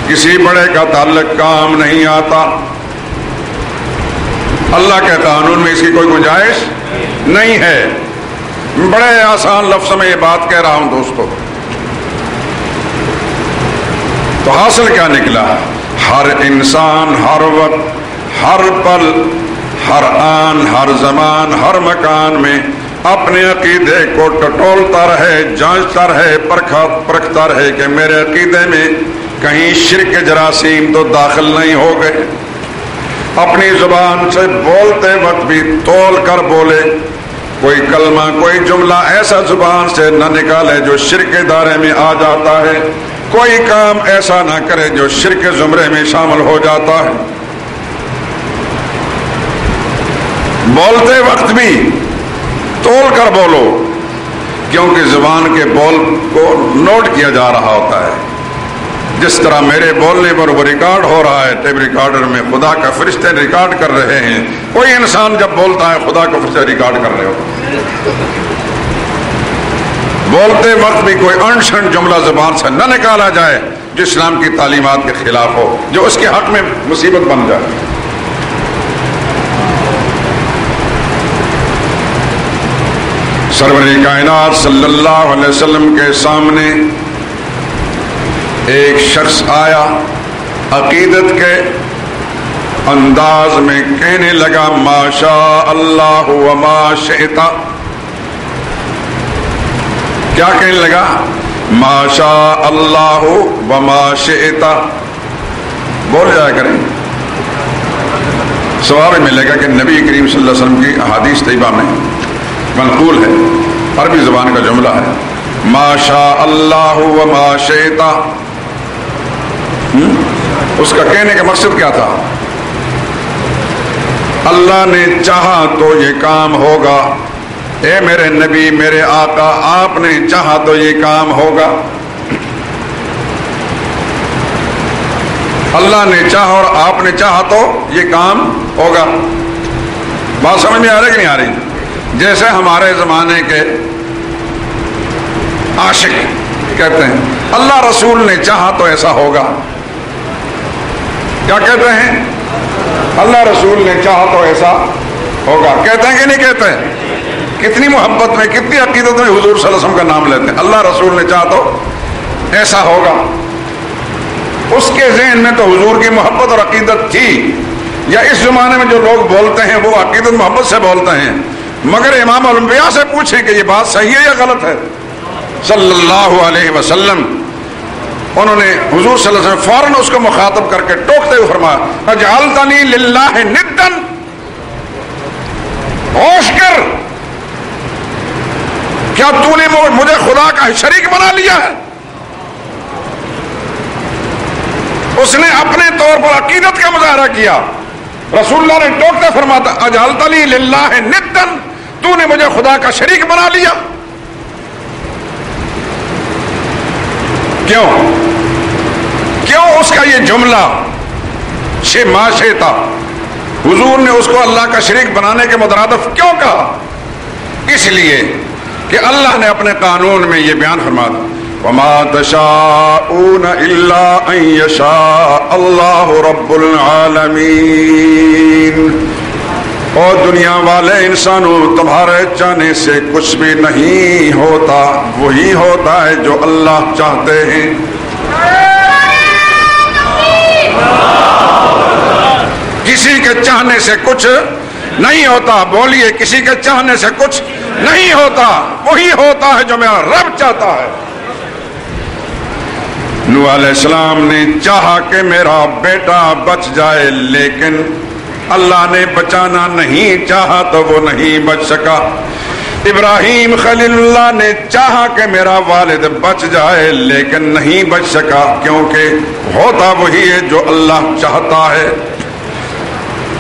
کسی بڑے کا تعلق کام نہیں آتا. اللہ کے قانون میں اس کی کوئی گنجائش نہیں ہے. بڑے آسان لفظ میں یہ بات کہہ رہا ہوں دوستو. تو حاصل کیا نکلا؟ ہر انسان ہر وقت، ہر پل، ہر آن، ہر زمان، ہر مکان میں اپنے عقیدے کو ٹٹولتا رہے، جانچتا رہے، پرکھتا رہے کہ میرے عقیدے میں کہیں شرک کے جراثیم تو داخل نہیں ہو گئے. اپنی زبان سے بولتے وقت بھی تول کر بولے، کوئی کلمہ کوئی جملہ ایسا زبان سے نہ نکالے جو شرک کے دائرے میں آ جاتا ہے، کوئی کام ایسا نہ کرے جو شرک کے زمرے میں شامل ہو جاتا ہے. بولتے وقت بھی تول کر بولو، کیونکہ زبان کے بول کو نوٹ کیا جا رہا ہوتا ہے. جس طرح میرے بولنے پر وہ ریکارڈ ہو رہا ہے، ٹیپ ریکارڈر میں خدا کا فرشتے ریکارڈ کر رہے ہیں. کوئی انسان جب بولتا ہے خدا کا فرشتے ریکارڈ کر رہے ہوتے ہیں. بولتے وقت بھی کوئی انشن جملہ زبان سے نہ نکالا جائے جو اسلام کی تعلیمات کے خلاف ہو، جو اس کے حق میں مصیبت بن جائے. سرور کائنات صلی اللہ علیہ وسلم کے سامنے ایک شخص آیا، عقیدت کے انداز میں کہنے لگا ما شاء اللہ وما شئت. کیا کہنے لگا؟ ما شاء اللہ وما شئت. بول جایا کریں، سوال ملے گا کہ نبی کریم صلی اللہ علیہ وسلم کی احادیث طیبہ میں منقول ہے، عربی زبان کا جملہ ہے، ما شاء اللہ وما شئت. اس کا کہنے کا مقصد کیا تھا؟ اللہ نے چاہا تو یہ کام ہوگا. اے میرے نبی، میرے آقا، آپ نے چاہا تو یہ کام ہوگا. اللہ نے چاہا اور آپ نے چاہا تو یہ کام ہوگا. بات سمجھ میں آ رہی کہ نہیں آ رہی؟ جیسے ہمارے زمانے کے عاشق کہتے ہیں اللہ رسول نے چاہا تو ایسا ہوگا. کیا کہتے ہیں؟ اللہ رسول نے چاہا تو ایسا ہوگا. کہتے ہیں کہ نہیں کہتے ہیں؟ کتنی محبت میں، کتنی عقیدت میں حضور صلی اللہ علیہ وسلم کا نام لیتے ہیں. اللہ رسول نے چاہا تو ایسا ہوگا. اس کے ذہن میں تو حضور کی محبت اور عقیدت تھی. یا اس زمانے میں جو لوگ بولتے ہیں وہ عقیدت محبت سے بولتے ہیں، مگر امام الانبیاء سے پوچھیں کہ یہ بات صحیح ہے یا غلط ہے صلی اللہ علیہ وسلم. انہوں نے حضور صلی اللہ علیہ وسلم فوراً اس کو مخاطب کر کے ٹوکتے ہوئے فرمایا اجعلتنی للہ ندا. ہوش کر، کیا تو نے مجھے خدا کا شریک بنا لیا ہے؟ اس نے اپنے طور پر عقیدت کا مظاہرہ کیا. رسول اللہ نے ٹوکتے فرمایا اجعلتنی للہ ندا، تو نے مجھے خدا کا شریک بنا لیا. کیوں اس کا یہ جملہ ما شئتا، حضور نے اس کو اللہ کا شریک بنانے کے مترادف کیوں کہا؟ اس لیے کہ اللہ نے اپنے قانون میں یہ بیان فرمایا وما تشاءون الا ان یشاء اللہ رب العالمین. اور دنیا والے انسانوں، تمہارے چاہنے سے کچھ بھی نہیں ہوتا، وہی ہوتا ہے جو اللہ چاہتے ہیں. کسی کے چاہنے سے کچھ نہیں ہوتا. بولیے کسی کے چاہنے سے کچھ نہیں ہوتا, وہی ہوتا ہے جو میرا رب چاہتا ہے. نوح علیہ السلام نے چاہا کہ میرا بیٹا بچ جائے, لیکن اللہ نے بچانا نہیں چاہا تو وہ نہیں بچ سکا. ابراہیم خلیل اللہ نے چاہا کہ میرا والد بچ جائے, لیکن نہیں بچ سکا, کیونکہ ہوتا وہی ہے جو اللہ چاہتا ہے.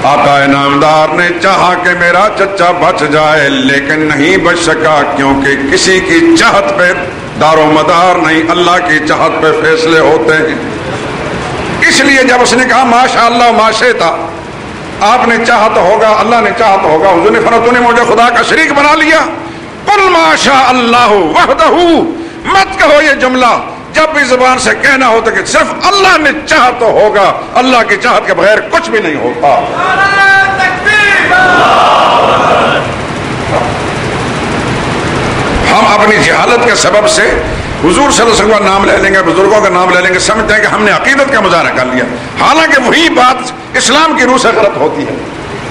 آقا انعامدار نے چاہا کہ میرا چچا بچ جائے, لیکن نہیں بچ سکا, کیونکہ کسی کی چاہت پہ دار و مدار نہیں, اللہ کی چاہت پہ فیصلے ہوتے ہیں. اس لیے جب اس نے کہا ماشاء اللہ ما شئتا, آپ نے چاہا تو ہوگا, اللہ نے چاہا تو ہوگا, حضور نے فرمایا تو نے مجھے خدا کا شریک بنا لیا. قل ما شاء اللہ وحدہ, مت کہو یہ جملہ جب بھی زبان سے کہنا ہوتا کہ صرف اللہ نے چاہا تو ہوگا, اللہ کی چاہت کے بغیر کچھ بھی نہیں ہوتا. ہم اپنی جہالت کے سبب سے حضور صلی اللہ علیہ وسلم کا نام لے لیں گے, بزرگوں کا نام لے لیں گے, سمجھتے ہیں کہ ہم نے عقیدت کا مظاہرہ کر لیا, حالانکہ وہی بات اسلام کی روح سے غلط ہوتی ہے,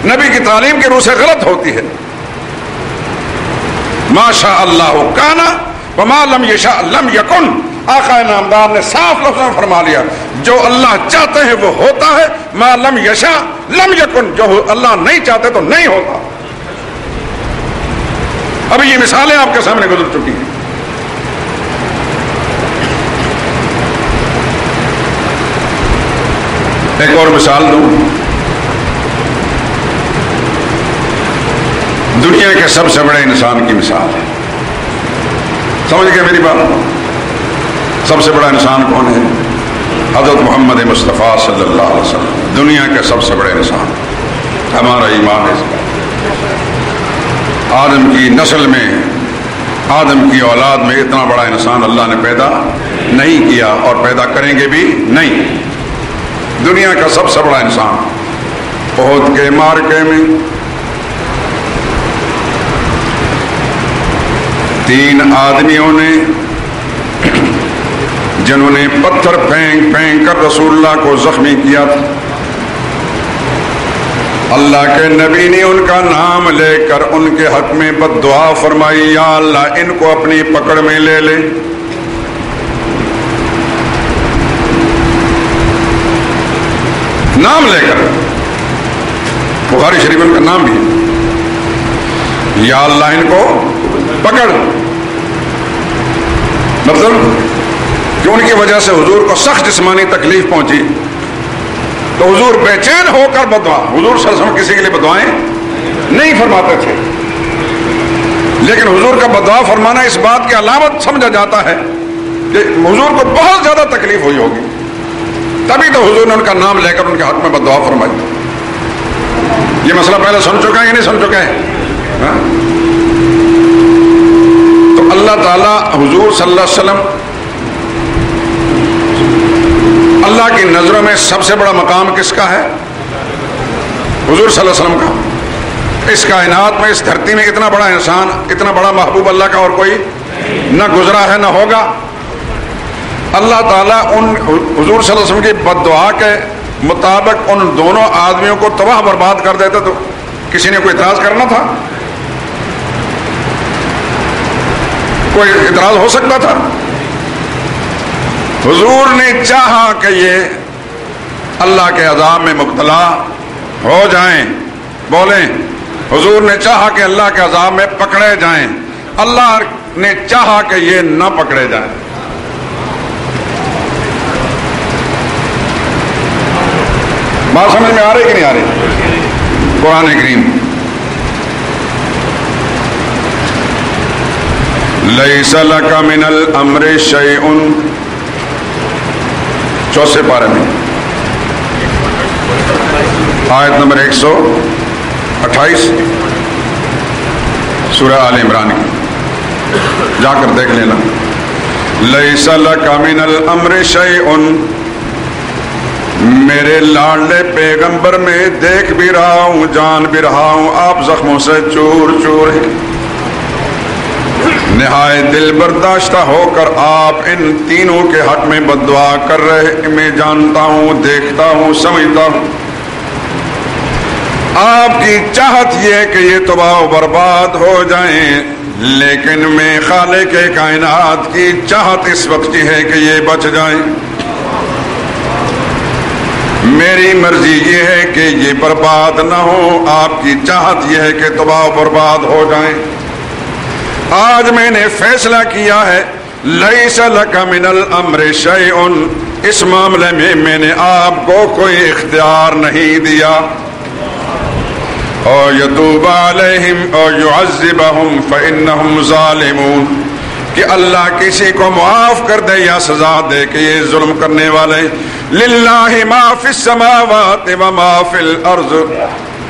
نبی کی تعلیم کی روح سے غلط ہوتی ہے. ما شاء اللہ کان وما لم یشاء لم یکن. آقا نامدار نے صاف لفظوں میں فرما لیا جو اللہ چاہتے ہیں وہ ہوتا ہے, ما لم یشاء لم یکن, جو اللہ نہیں چاہتے تو نہیں ہوتا. ابھی یہ مثالیں آپ کے سامنے گزر چکی ہیں. ایک اور مثال دوں, دنیا کے سب سے بڑے انسان کی مثال ہے. سمجھ گئے میری بات؟ سب سے بڑا انسان کون ہے؟ حضرت محمد مصطفیٰ صلی اللہ علیہ وسلم, دنیا کے سب سے بڑے انسان. ہمارا ایمان ہے آدم کی نسل میں, آدم کی اولاد میں اتنا بڑا انسان اللہ نے پیدا نہیں کیا اور پیدا کریں گے بھی نہیں. دنیا کا سب سے بڑا انسان. احد کے معرکے میں 3 آدمیوں نے, جنہوں نے پتھر پھینک پھینک کر رسول اللہ کو زخمی کیا تھا, اللہ کے نبی نے ان کا نام لے کر ان کے حق میں بد دعا فرمائی, یا اللہ ان کو اپنی پکڑ میں لے لے. نام لے کر, بخاری شریف ان کا نام بھی, یا اللہ ان کو پکڑ. مطلب کہ ان کی وجہ سے حضور کو سخت جسمانی تکلیف پہنچی تو حضور بے چین ہو کر بدعا, حضور صلی اللہ علیہ وسلم کسی کے لیے بدعائیں نہیں فرماتے تھے, لیکن حضور کا بدعا فرمانا اس بات کی علامت سمجھا جاتا ہے کہ حضور کو بہت زیادہ تکلیف ہوئی ہوگی, تبھی تو حضور نے ان کا نام لے کر ان کے حق میں بدعا فرمائی. یہ مسئلہ پہلے سن چکا ہے یا نہیں سن چکا ہے؟ تو اللہ تعالیٰ حضور صلی اللہ علیہ وسلم, اللہ کی نظروں میں سب سے بڑا مقام کس کا ہے؟ حضور صلی اللہ علیہ وسلم کا. اس کائنات میں, اس دھرتی میں اتنا بڑا انسان, اتنا بڑا محبوب اللہ کا اور کوئی نہ گزرا ہے نہ ہوگا. اللہ تعالیٰ ان حضور صلی اللہ علیہ وسلم کی بد دعا کے مطابق ان دونوں آدمیوں کو تباہ برباد کر دیتے تو کسی نے کوئی اعتراض کرنا تھا؟ کوئی اعتراض ہو سکتا تھا؟ حضور نے چاہا کہ یہ اللہ کے عذاب میں مبتلا ہو جائیں. بولیں, حضور نے چاہا کہ اللہ کے عذاب میں پکڑے جائیں, اللہ نے چاہا کہ یہ نہ پکڑے جائیں. بات سمجھ میں آ رہی کہ نہیں آ رہی؟ قرآن کریم لیس لک من الامر شیء, 4 پارے میں آیت نمبر 128 سورہ آل عمران کی, جا کر دیکھ لینا. لیس لک من الامر شیء, میرے لاڈلے پیغمبر میں دیکھ بھی رہا ہوں, جان بھی رہا ہوں, آپ زخموں سے چور چور ہیں. نہایت دل برداشتہ ہو کر آپ ان تینوں کے حق میں بد دعا کر رہے, میں جانتا ہوں, دیکھتا ہوں, سمجھتا ہوں. آپ کی چاہت یہ ہے کہ یہ تباہ و برباد ہو جائیں، لیکن میں خالق کائنات کی چاہت اس وقت یہ ہے کہ یہ بچ جائیں۔ میری مرضی یہ ہے کہ یہ برباد نہ ہو، آپ کی چاہت یہ ہے کہ تباہ و برباد ہو جائیں۔ آج میں نے فیصلہ کیا ہے لیس لک من الامر شیء، اس معاملے میں نے آپ کو کوئی اختیار نہیں دیا۔ اور یتوب علیہم اور یعذبہم فانہم ظالمون، کہ اللہ کسی کو معاف کر دے یا سزا دے کہ یہ ظلم کرنے والے۔ للہ ما فی السماوات و ما فی الارض،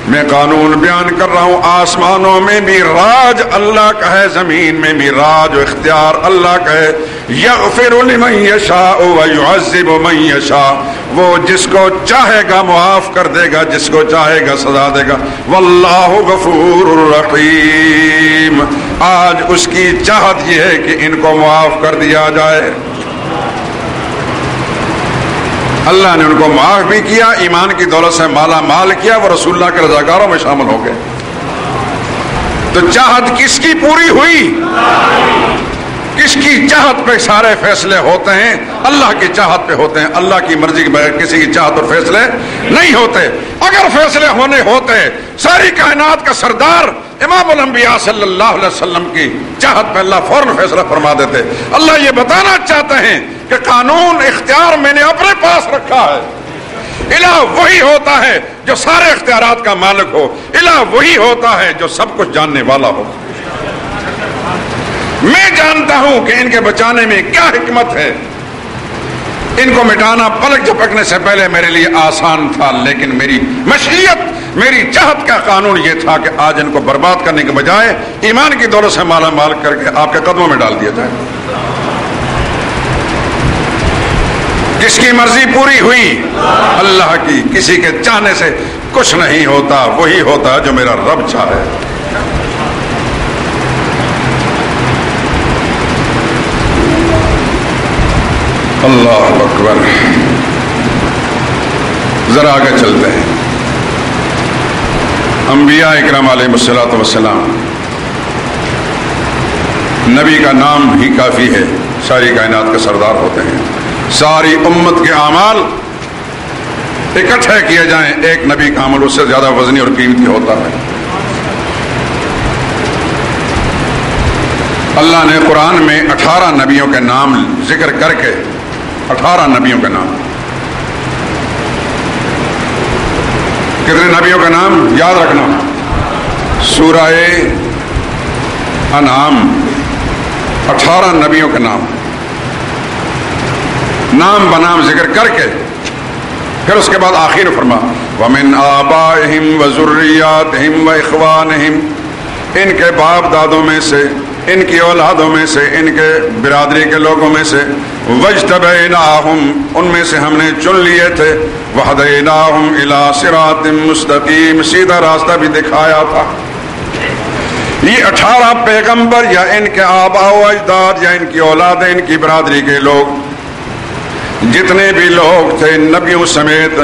میں قانون بیان کر رہا ہوں، آسمانوں میں بھی راج اللہ کا ہے، زمین میں بھی راج و اختیار اللہ کا ہے۔ یغفر لمن یشاء و یعذب من یشاء، وہ جس کو چاہے گا معاف کر دے گا، جس کو چاہے گا سزا دے گا۔ واللہ غفور الرحیم، آج اس کی چاہت یہ ہے کہ ان کو معاف کر دیا جائے۔ اللہ نے ان کو معاف بھی کیا، ایمان کی دولت سے مالا مال کیا، وہ رسول اللہ کے رضاکاروں میں شامل ہو گئے۔ تو چاہت کس کی پوری ہوئی؟ کس کی چاہت پہ سارے فیصلے ہوتے ہیں؟ اللہ کی چاہت پہ ہوتے ہیں۔ اللہ کی مرضی کے بغیر کسی کی چاہت اور فیصلے نہیں ہوتے۔ اگر فیصلے ہونے ہوتے، ساری کائنات کا سردار امام الانبیاء صلی اللہ علیہ وسلم کی چاہت پہ اللہ فوراً فیصلہ فرما دیتے۔ اللہ یہ بتانا چاہتے ہیں کہ قانون اختیار میں نے اپنے پاس رکھا ہے۔ الہ وہی ہوتا ہے جو سارے اختیارات کا مالک ہو، الہ وہی ہوتا ہے جو سب کچھ جاننے والا ہو۔ میں جانتا ہوں کہ ان کے بچانے میں کیا حکمت ہے۔ ان کو مٹانا پلک جھپکنے سے پہلے میرے لیے آسان تھا، لیکن میری مشیت، میری چاہت کا قانون یہ تھا کہ آج ان کو برباد کرنے کے بجائے ایمان کی دولت سے مالا مال کر کے آپ کے قدموں میں ڈال دیا جائے۔ کس کی مرضی پوری ہوئی؟ اللہ کی۔ کسی کے چاہنے سے کچھ نہیں ہوتا، وہی ہوتا ہے جو میرا رب چاہے۔ اللہ اکبر۔ ذرا آگے چلتے ہیں۔ انبیاء اکرام علیہ الصلوۃ والسلام، نبی کا نام ہی کافی ہے، ساری کائنات کے سردار ہوتے ہیں۔ ساری امت کے اعمال اکٹھے کیے جائیں، ایک نبی کا عمل اس سے زیادہ وزنی اور قیمتی ہوتا ہے۔ اللہ نے قرآن میں 18 نبیوں کے نام ذکر کر کے، 18 نبیوں کے نام، کتنے نبیوں کا نام یاد رکھنا، سورہ انعام 18 نبیوں کے نام بنام ذکر کر کے پھر اس کے بعد آخر فرما وَمِنْ آبَائِهِمْ وَذُرِّيَّاتِهِمْ وَإِخْوَانِهِمْ، ان کے باپ دادوں میں سے، ان کی اولادوں میں سے، ان کے برادری کے لوگوں میں سے، وَاجْتَبَيْنَاهُمْ، ان میں سے ہم نے چن لیے تھے، وَهَدَيْنَاهُمْ إِلَىٰ صِرَاطٍ مُسْتَقِيمٍ، سیدھا راستہ بھی دکھایا تھا۔ یہ 18 پیغمبر یا ان کے آباء و اجداد یا ان کی اولاد، ان کی برادری کے لوگ، جتنے بھی لوگ تھے نبیوں سمیت،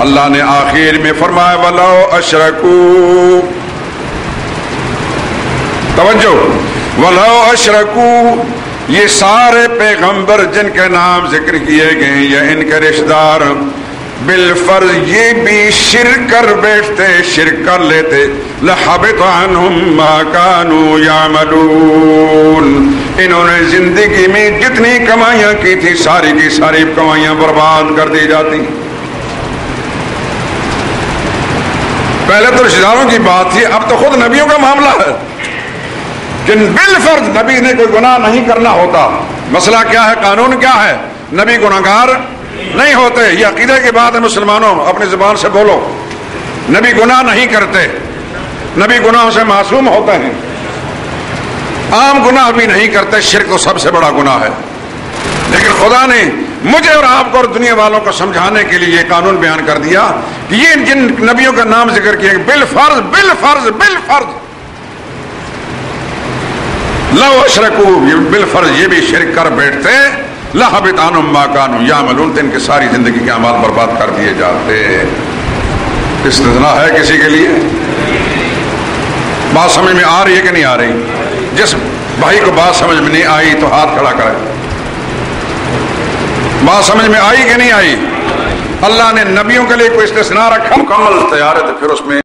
اللہ نے آخر میں فرمایا وَلَوْ أَشْرَكُوا، توجہ، وَلَوْ أَشْرَكُوا، یہ سارے پیغمبر جن کے نام ذکر کیے گئے ہیں یا ان کے رشتہ دار، بالفرض یہ بھی شرک کر بیٹھتے، شرک کر لیتے، لَحَبِطَ عَنْهُمْ مَا كَانُوا يَعْمَلُونَ، انہوں نے زندگی میں جتنی کمائیاں کی تھی ساری کی ساری کمائیاں برباد کر دی جاتی۔ پہلے تو رشتہ داروں کی بات تھی، اب تو خود نبیوں کا معاملہ ہے کہ بالفرض نبی نے کوئی گناہ نہیں کرنا ہوتا۔ مسئلہ کیا ہے؟ قانون کیا ہے؟ نبی گناہگار نہیں ہوتے۔ یہ عقیدے کی بات ہے، مسلمانوں اپنی زبان سے بولو، نبی گناہ نہیں کرتے، نبی گناہوں سے معصوم ہوتے ہیں، عام گناہ بھی نہیں کرتے، شرک تو سب سے بڑا گناہ ہے۔ لیکن خدا نے مجھے اور آپ کو اور دنیا والوں کو سمجھانے کے لیے یہ قانون بیان کر دیا کہ یہ جن نبیوں کا نام ذکر کیا بالفرض بالفرض بالفرض لو اشرکو، بالفرض یہ بھی شرک کر بیٹھتے، لَحَبِطَ عَنْهُمْ مَا كَانُوا يَعْمَلُونَ، ان کی ساری زندگی کے اعمال برباد کر دیے جاتے۔ استثناء ہے کسی کے لیے؟ بات سمجھ میں آ رہی ہے کہ نہیں آ رہی؟ جس بھائی کو بات سمجھ میں نہیں آئی تو ہاتھ کھڑا کرے. بات سمجھ میں آئی کہ نہیں آئی؟ اللہ نے نبیوں کے لیے کوئی استثناء رکھا؟ مکمل تیار ہے تو پھر اس میں